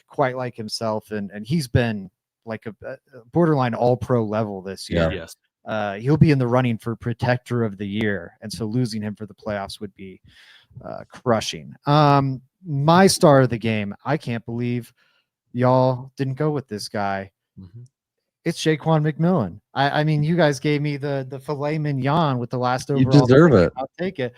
quite like himself. And he's been like a borderline all-pro level this year. Yes. he'll be in the running for protector of the year. And so losing him for the playoffs would be crushing. My star of the game, I can't believe y'all didn't go with this guy. Mhm. It's Jaquan McMillan. I mean, you guys gave me the filet mignon with the last You overall. deserve pick. it. I'll take it.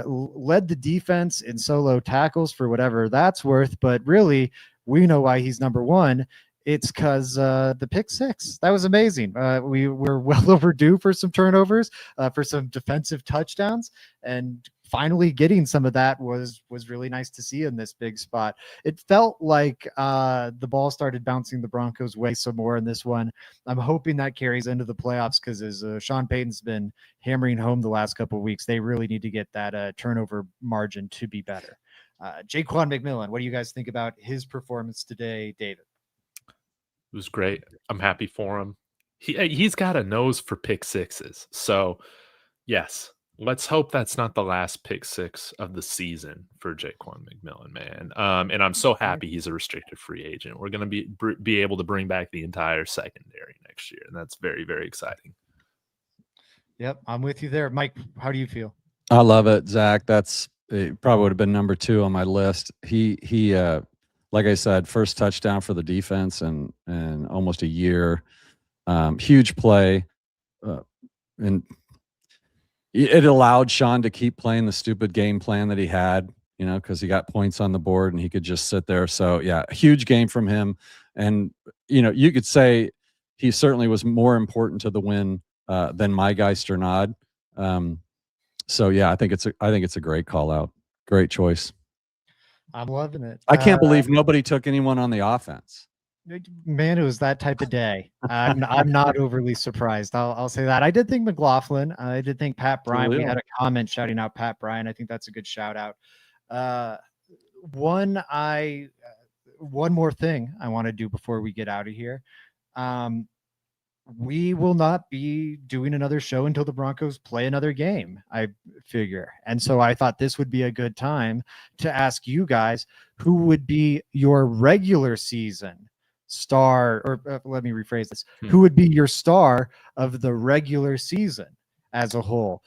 Led the defense in solo tackles for whatever that's worth, but really, we know why he's number one. It's because the pick six. That was amazing. We were well overdue for some turnovers, for some defensive touchdowns, and finally getting some of that was really nice to see in this big spot. It felt like the ball started bouncing the Broncos' way some more in this one. I'm hoping that carries into the playoffs because as Sean Payton's been hammering home the last couple of weeks, they really need to get that turnover margin to be better. Jaquan McMillan, what do you guys think about his performance today, David? It was great. I'm happy for him. He's got a nose for pick sixes. So, yes, let's hope that's not the last pick six of the season for Jaquan McMillan, man. And I'm so happy he's a restricted free agent. We're going to be able to bring back the entire secondary next year, and that's very, very exciting. Yep, I'm with you there. Mike, how do you feel? I love it, Zach. That's probably would have been number 2 on my list. He like I said, first touchdown for the defense and almost a year. Huge play, and it allowed Sean to keep playing the stupid game plan that he had, because he got points on the board and he could just sit there. So yeah, a huge game from him. And you could say he certainly was more important to the win than my guy Sternad. So yeah, I think it's a great call out. Great choice. I'm loving it. I can't believe nobody took anyone on the offense. Man, it was that type of day. I'm not overly surprised. I'll say that. I did think McLaughlin. I did think Pat Bryant. We had a comment shouting out Pat Bryant. I think that's a good shout out. One more thing I want to do before we get out of here. We will not be doing another show until the Broncos play another game, I figure. And so I thought this would be a good time to ask you guys who would be your regular season star, or let me rephrase this. Who would be your star of the regular season as a whole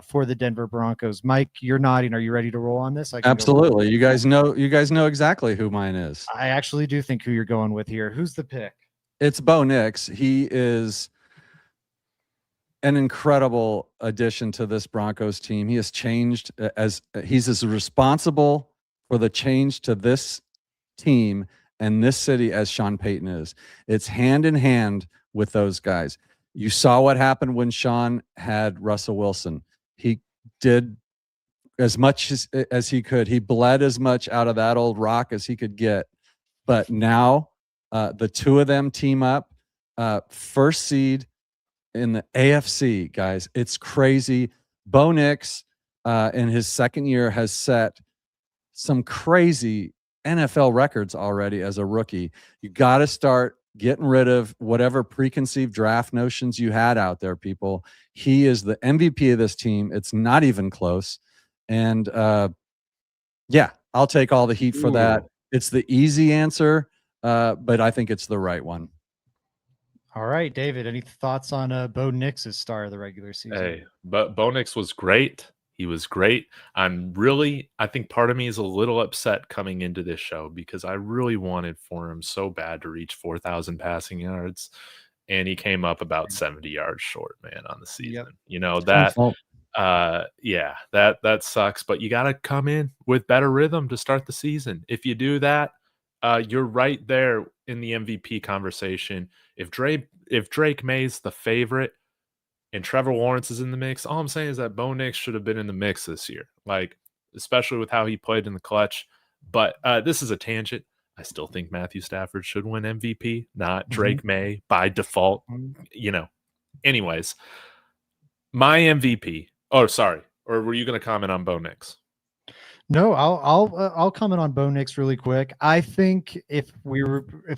for the Denver Broncos? Mike, you're nodding. Are you ready to roll on this? Absolutely. You guys know exactly who mine is. I actually do think who you're going with here. Who's the pick? It's Bo Nix. He is an incredible addition to this Broncos team. He has changed he's as responsible for the change to this team and this city as Sean Payton is. It's hand in hand with those guys. You saw what happened when Sean had Russell Wilson. He did as much as he could. He bled as much out of that old rock as he could get. But now the two of them team up, first seed in the AFC, guys. It's crazy. Bo Nix in his second year has set some crazy NFL records already as a rookie. You got to start getting rid of whatever preconceived draft notions you had out there, people. He is the MVP of this team. It's not even close. And yeah, I'll take all the heat for that. It's the easy answer, but I think it's the right one. All right, David, any thoughts on Bo Nix's star of the regular season? Hey, but Bo Nix was great. He was great. I think part of me is a little upset coming into this show because I really wanted for him so bad to reach 4,000 passing yards, and he came up about 70 yards short, man, on the season. Yep. That sucks, but you got to come in with better rhythm to start the season. If you do that, you're right there in the MVP conversation. If Drake May's the favorite and Trevor Lawrence is in the mix, all I'm saying is that Bo Nix should have been in the mix this year, like especially with how he played in the clutch. But this is a tangent. I still think Matthew Stafford should win MVP, not Drake May by default. Anyways, my MVP. Oh, sorry. Or were you going to comment on Bo Nix? No, I'll comment on Bo Nix really quick. I think if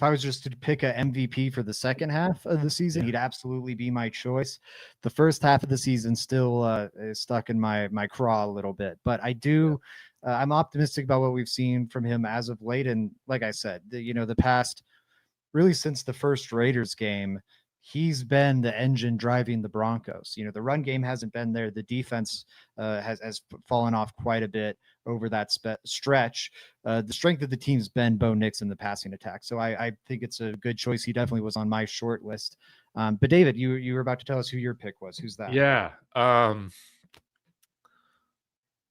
I was just to pick a MVP for the second half of the season, he'd absolutely be my choice. The first half of the season still is stuck in my craw a little bit, but I do. I'm optimistic about what we've seen from him as of late, and like I said, the past really since the first Raiders game, he's been the engine driving the Broncos. The run game hasn't been there. The defense has fallen off quite a bit over that stretch. The strength of the team's been Bo Nix in the passing attack. So I think it's a good choice. He definitely was on my short list. But David, you were about to tell us who your pick was. Who's that? Yeah.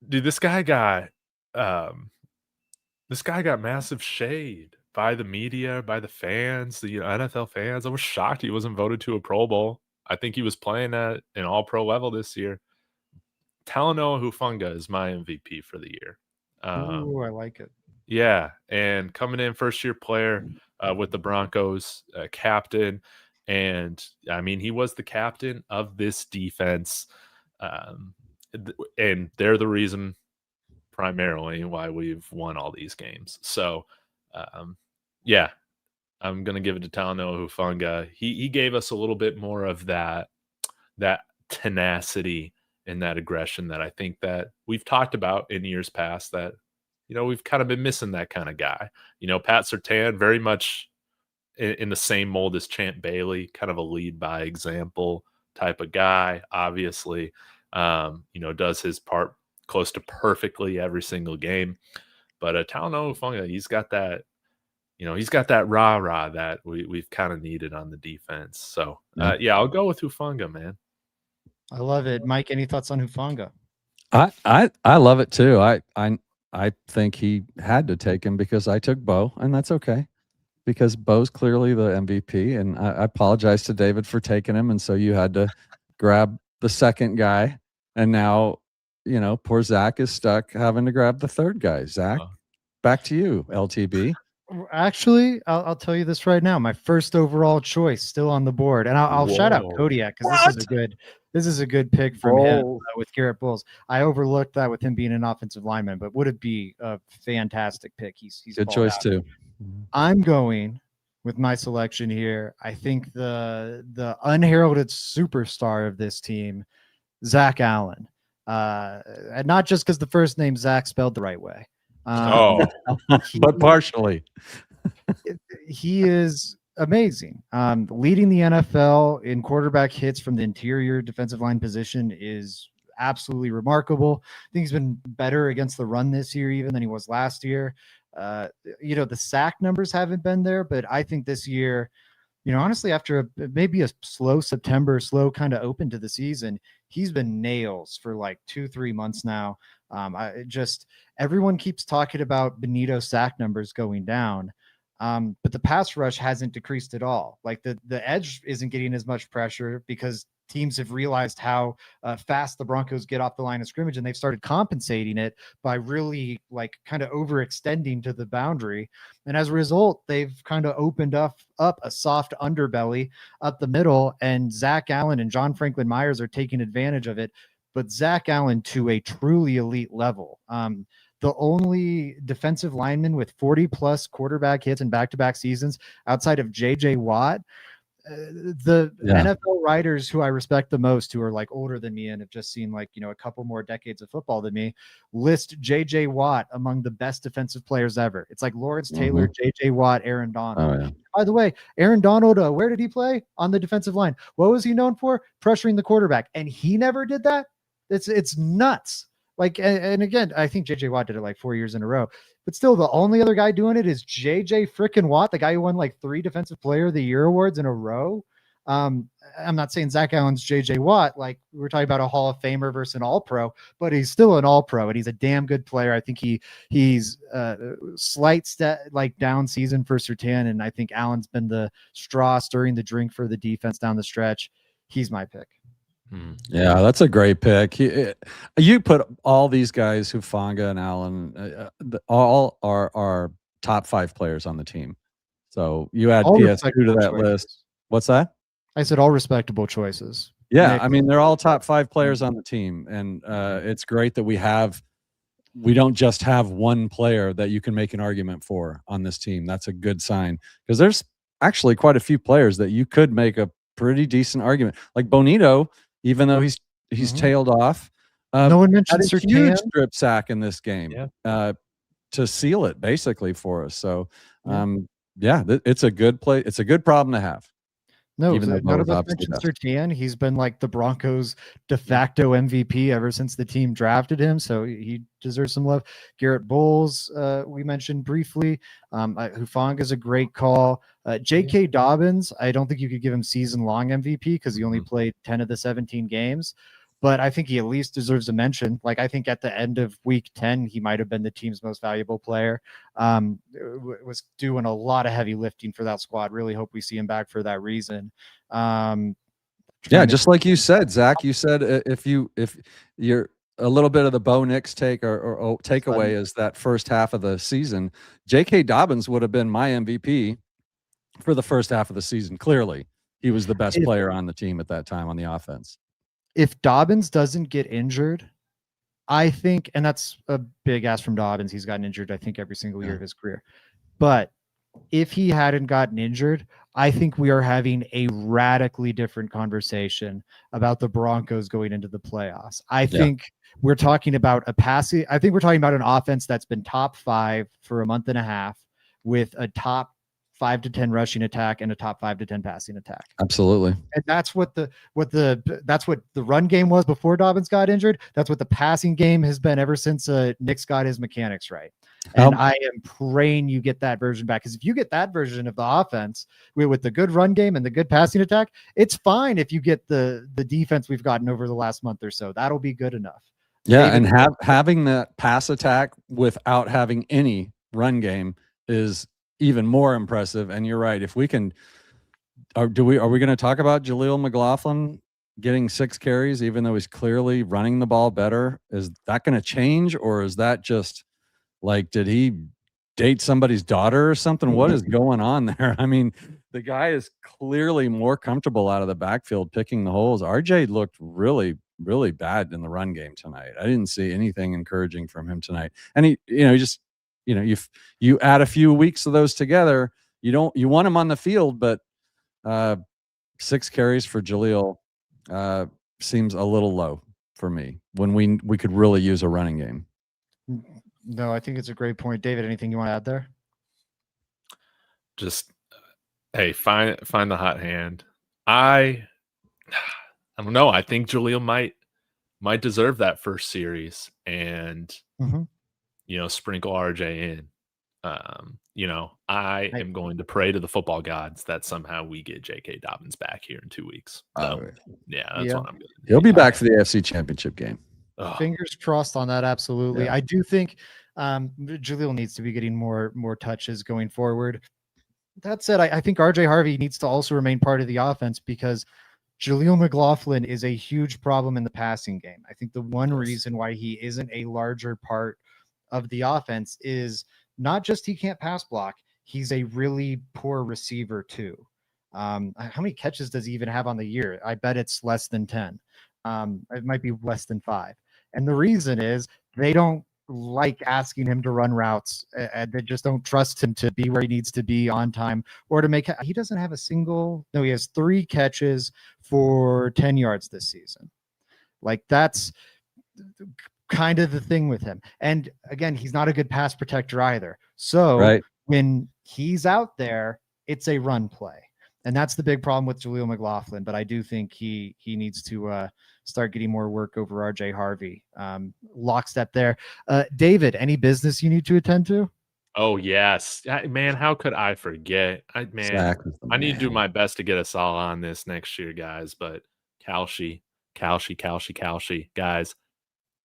Dude, this guy got massive shade by the media, by the fans, the NFL fans. I was shocked he wasn't voted to a Pro Bowl. I think he was playing at an all-pro level this year. Talanoa Hufanga is my MVP for the year. Ooh, I like it. Yeah, and coming in first-year player with the Broncos, captain, and I mean he was the captain of this defense, and they're the reason primarily why we've won all these games. So, yeah, I'm gonna give it to Talanoa Hufanga. He gave us a little bit more of that tenacity and that aggression that I think that we've talked about in years past. That we've kind of been missing that kind of guy. Pat Surtain, very much in the same mold as Champ Bailey, kind of a lead by example type of guy. Obviously, does his part close to perfectly every single game. But Talanoa Hufanga, he's got that rah-rah that we've kind of needed on the defense. So, yeah, I'll go with Hufanga, man. I love it. Mike, any thoughts on Hufanga? I love it too. I think he had to take him because I took Bo, and that's okay. Because Bo's clearly the MVP, and I apologize to David for taking him, and so you had to grab the second guy, and now poor Zach is stuck having to grab the third guy. Zach, back to you, LTB. Actually, I'll tell you this right now. My first overall choice still on the board, and I'll shout out Kodiak because this is a good pick from him with Garrett Bowles. I overlooked that with him being an offensive lineman, but would it be a fantastic pick? He's good choice too. I'm going with my selection here. I think the unheralded superstar of this team, Zach Allen, and not just because the first name Zach spelled the right way. But partially. He is amazing. Leading the NFL in quarterback hits from the interior defensive line position is absolutely remarkable. I think he's been better against the run this year even than he was last year. The sack numbers haven't been there, but I think this year, honestly, after maybe a slow September, slow kind of open to the season, he's been nails for like 2-3 months now. Everyone keeps talking about Benito sack numbers going down. But the pass rush hasn't decreased at all. Like the edge isn't getting as much pressure because teams have realized how fast the Broncos get off the line of scrimmage, and they've started compensating it by really like kind of overextending to the boundary. And as a result, they've kind of opened up a soft underbelly up the middle, and Zach Allen and John Franklin Myers are taking advantage of it. But Zach Allen to a truly elite level. The only defensive lineman with 40+ quarterback hits in back-to-back seasons outside of J.J. Watt. The NFL writers who I respect the most, who are like older than me and have just seen like, a couple more decades of football than me, list J.J. Watt among the best defensive players ever. It's like Lawrence Taylor, J.J. Watt, Aaron Donald. Oh, yeah. By the way, Aaron Donald, where did he play? On the defensive line. What was he known for? Pressuring the quarterback. And he never did that? It's nuts. Like, and again, I think J.J. Watt did it like 4 years in a row. But still, the only other guy doing it is J.J. frickin' Watt, the guy who won like 3 Defensive Player of the Year awards in a row. I'm not saying Zach Allen's J.J. Watt. Like, we're talking about a Hall of Famer versus an All-Pro, but he's still an All-Pro, and he's a damn good player. I think he's slight down season for Surtain, and I think Allen's been the straw stirring the drink for the defense down the stretch. He's my pick. Yeah, that's a great pick. You put all these guys, Hufanga and Allen, all are top 5 players on the team. So you add PS2 to that list. What's that? I said all respectable choices. Yeah, I mean, they're all top 5 players on the team. And it's great that we don't just have one player that you can make an argument for on this team. That's a good sign, because there's actually quite a few players that you could make a pretty decent argument. Like Bonito, even though he's tailed off. No one mentioned a huge strip sack in this game to seal it basically for us. So, it's a good play. It's a good problem to have. No, even though none Bo of is us obviously mentioned best. Surtain. He's been like the Broncos de facto MVP ever since the team drafted him, so he deserves some love. Garrett Bowles, we mentioned briefly. Hufanga is a great call. J.K. Dobbins, I don't think you could give him season-long MVP because he only played 10 of the 17 games, but I think he at least deserves a mention. Like, I think at the end of week 10, he might have been the team's most valuable player. Was doing a lot of heavy lifting for that squad. Really hope we see him back for that reason. Yeah, just like you said, Zach, you said if you're a little bit of the Bo Nix take or takeaway is that first half of the season, J.K. Dobbins would have been my MVP for the first half of the season. Clearly, he was the best player on the team at that time on the offense. If Dobbins doesn't get injured, I think, and that's a big ask from Dobbins. He's gotten injured, I think, every single year of his career. But if he hadn't gotten injured, I think we are having a radically different conversation about the Broncos going into the playoffs. I think we're talking about I think we're talking about an offense that's been top 5 for a month and a half with a top 5 to 10 rushing attack and a top 5 to 10 passing attack. Absolutely. And that's what the run game was before Dobbins got injured. That's what the passing game has been ever since Nick's got his mechanics right. And I am praying you get that version back, because if you get that version of the offense with the good run game and the good passing attack, it's fine if you get the defense we've gotten over the last month or so. That'll be good enough. Yeah, David, and having that pass attack without having any run game is even more impressive. And you're right. If we can, are we going to talk about Jaleel McLaughlin getting 6 carries, even though he's clearly running the ball better? Is that going to change, or is that just like, did he date somebody's daughter or something? What is going on there? I mean, the guy is clearly more comfortable out of the backfield picking the holes. RJ looked really, really bad in the run game tonight. I didn't see anything encouraging from him tonight. And he just, you add a few weeks of those together, you want him on the field, but 6 carries for Jaleel seems a little low for me when we could really use a running game. No, I think it's a great point. David, anything you want to add there? Just, hey, find the hot hand. I don't know. I think Jaleel might deserve that first series and, sprinkle RJ in. I am going to pray to the football gods that somehow we get J.K. Dobbins back here in 2 weeks. So, that's what I'm going to do. He'll be back for the AFC Championship game. Fingers crossed on that. Absolutely. I do think Jaleel needs to be getting more touches going forward. That said, I think RJ Harvey needs to also remain part of the offense, because Jaleel McLaughlin is a huge problem in the passing game. I think the one reason why he isn't a larger part of the offense is not just he can't pass block, he's a really poor receiver too. How many catches does he even have on the year? I bet it's less than 10. It might be less than 5. And the reason is they don't like asking him to run routes. They just don't trust him to be where he needs to be on time or to make. He doesn't have he has 3 catches for 10 yards this season. Like, that's kind of the thing with him. And again, he's not a good pass protector either. So when he's out there, it's a run play. And that's the big problem with Jaleel McLaughlin. But I do think he needs to start getting more work over RJ Harvey. Lockstep there. David, any business you need to attend to? Oh, yes. Man, how could I forget? I need to do my best to get us all on this next year, guys. But Kalshi, guys,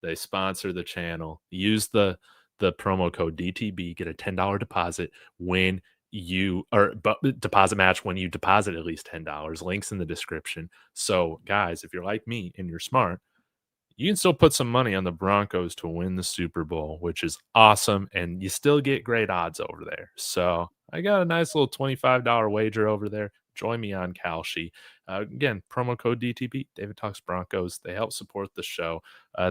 they sponsor the channel. Use the promo code DTB, get a $10 deposit when deposit match when you deposit at least $10. Links in the description. So, guys, if you're like me and you're smart, you can still put some money on the Broncos to win the Super Bowl, which is awesome, and you still get great odds over there. So I got a nice little $25 wager over there. Join me on Kalshi. Again, promo code DTB, David Talks Broncos. They help support the show.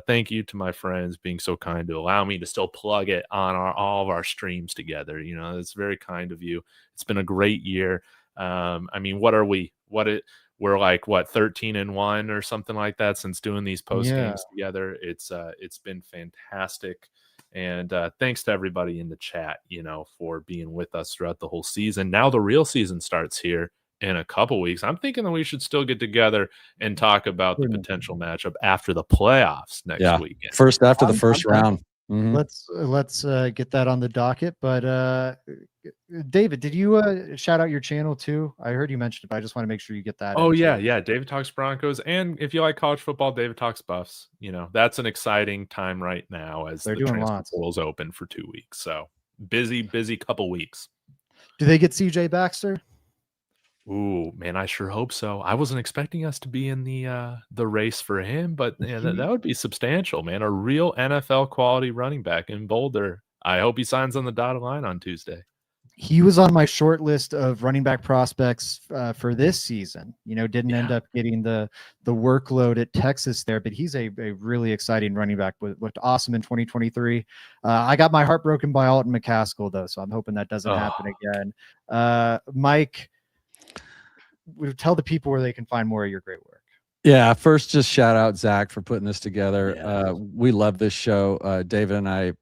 Thank you to my friends being so kind to allow me to still plug it on all of our streams together. It's very kind of you. It's been a great year. What are we? We're like 13-1 or something like that since doing these post games together. It's been fantastic. And thanks to everybody in the chat, for being with us throughout the whole season. Now the real season starts here in a couple weeks. I'm thinking that we should still get together and talk about the potential matchup after the playoffs next weekend. First after the first round. Mm-hmm. Let's get that on the docket. But David, did you shout out your channel too? I heard you mentioned it, but I just want to make sure you get that. Oh yeah. David Talks Broncos, and if you like college football, David Talks Buffs. That's an exciting time right now as they're the doing transfer lots. portal's open for 2 weeks. So busy couple weeks. Do they get CJ Baxter? Ooh, man, I sure hope so. I wasn't expecting us to be in the race for him, but that would be substantial, man. A real NFL quality running back in Boulder. I hope he signs on the dotted line on Tuesday. He was on my short list of running back prospects for this season. Didn't end up getting the workload at Texas there, but he's a really exciting running back. Looked awesome in 2023. I got my heart broken by Alton McCaskill though, so I'm hoping that doesn't happen again. Mike, we'll tell the people where they can find more of your great work. Yeah, first, just shout out Zach for putting this together. We love this show. David and I,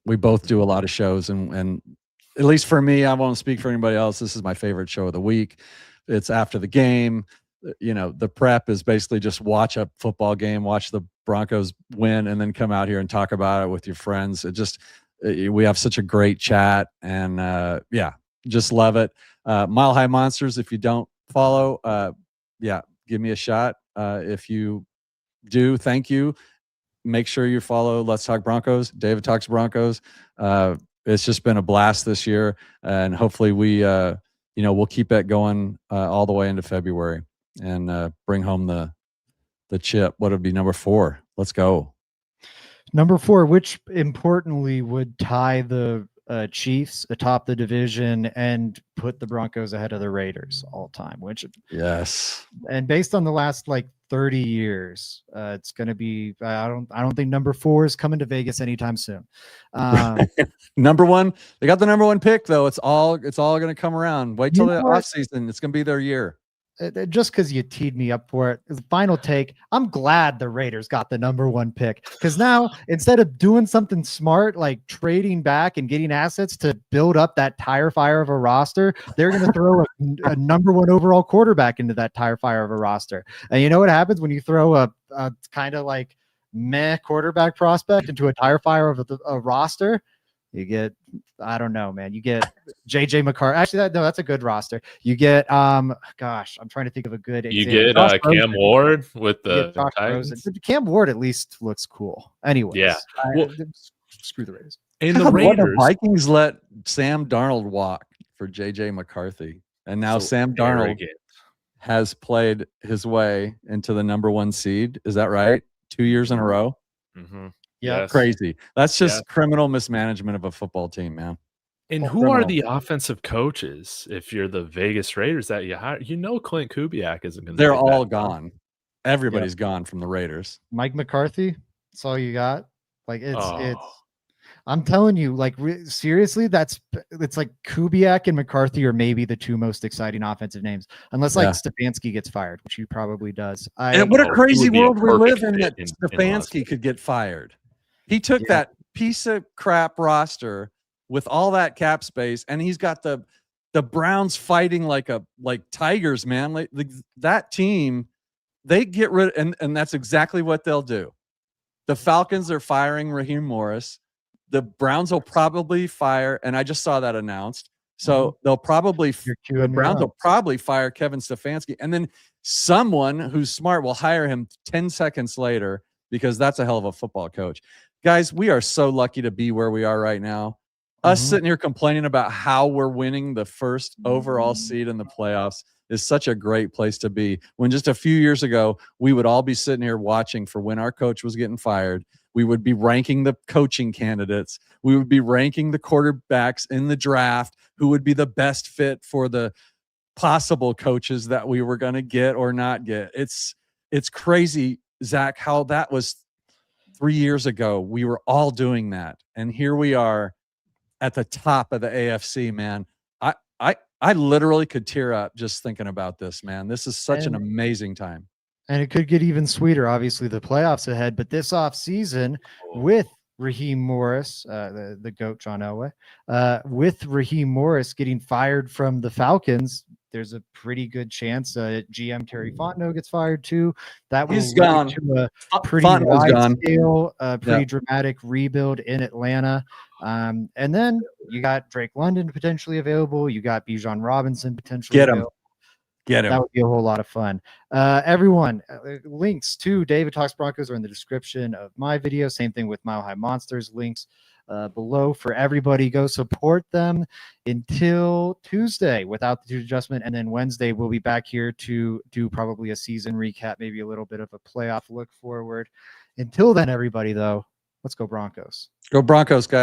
we both do a lot of shows, and at least for me, I won't speak for anybody else. This is my favorite show of the week. It's after the game. The prep is basically just watch a football game, watch the Broncos win, and then come out here and talk about it with your friends. We have such a great chat, and just love it. Mile High Monsters, if you don't follow, give me a shot. If you do, thank you. Make sure you follow Let's Talk Broncos, David Talks Broncos. It's just been a blast this year, and hopefully we'll keep it going all the way into February and bring home the chip. What would be number 4? Let's go. Number 4, which importantly would tie the Chiefs atop the division and put the Broncos ahead of the Raiders all time. And based on the last 30 years, it's going to be. I don't think number 4 is coming to Vegas anytime soon. Number 1, they got the number 1 pick though. It's all going to come around. Wait till the offseason. It's going to be their year. Just because you teed me up for it, the final take, I'm glad the Raiders got the number 1 pick, because now instead of doing something smart like trading back and getting assets to build up that tire fire of a roster, they're going to throw a number 1 overall quarterback into that tire fire of a roster. And you know what happens when you throw a kind of meh quarterback prospect into a tire fire of a roster? You get, I don't know, man. You get JJ McCarthy. Actually, that's a good roster. You get, gosh, I'm trying to think of a good example. You get Cam Ward with the Titans. Cam Ward at least looks cool. Anyways, screw the Raiders. And the Raiders, the Vikings let Sam Darnold walk for JJ McCarthy, and now Sam Darnold has played his way into the number 1 seed. Is that right? 2 years in a row. Mm-hmm. Yeah, yes. Crazy. That's just criminal mismanagement of a football team, man. And who are the offensive coaches if you're the Vegas Raiders that you hire? Clint Kubiak isn't going to. They're all gone. Everybody's gone from the Raiders. Mike McCarthy. That's all you got. It's. I'm telling you, seriously, it's Kubiak and McCarthy are maybe the 2 most exciting offensive names, unless Stefanski gets fired, which he probably does. And what a crazy world we live in that Stefanski could get fired. He took that piece of crap roster with all that cap space, and he's got the Browns fighting like tigers, man. That team, they get rid, and that's exactly what they'll do. The Falcons are firing Raheem Morris. The Browns will probably fire, and I just saw that announced. So the Browns will probably fire Kevin Stefanski, and then someone who's smart will hire him 10 seconds later, because that's a hell of a football coach. Guys, we are so lucky to be where we are right now. Us sitting here complaining about how we're winning the first overall seed in the playoffs is such a great place to be. When just a few years ago, we would all be sitting here watching for when our coach was getting fired. We would be ranking the coaching candidates. We would be ranking the quarterbacks in the draft, who would be the best fit for the possible coaches that we were going to get or not get. It's crazy, Zach, how that was 3 years ago. We were all doing that. And here we are at the top of the AFC, man. I literally could tear up just thinking about this, man. This is such an amazing time. And it could get even sweeter. Obviously, the playoffs ahead, but this off season with Raheem Morris, the GOAT John Elway, with Raheem Morris getting fired from the Falcons, there's a pretty good chance GM Terry Fontenot gets fired too. That will He's lead gone. to a pretty Fontenot's wide gone. scale, pretty Yeah. dramatic rebuild in Atlanta. And then you got Drake London potentially available. You got Bijan Robinson potentially Get him. available. Get him. That would be a whole lot of fun. Everyone, links to David Talks Broncos are in the description of my video. Same thing with Mile High Monsters. Links below for everybody. Go support them until Tuesday without the adjustment. And then Wednesday, we'll be back here to do probably a season recap, maybe a little bit of a playoff look forward. Until then, everybody, though, let's go Broncos. Go Broncos, guys.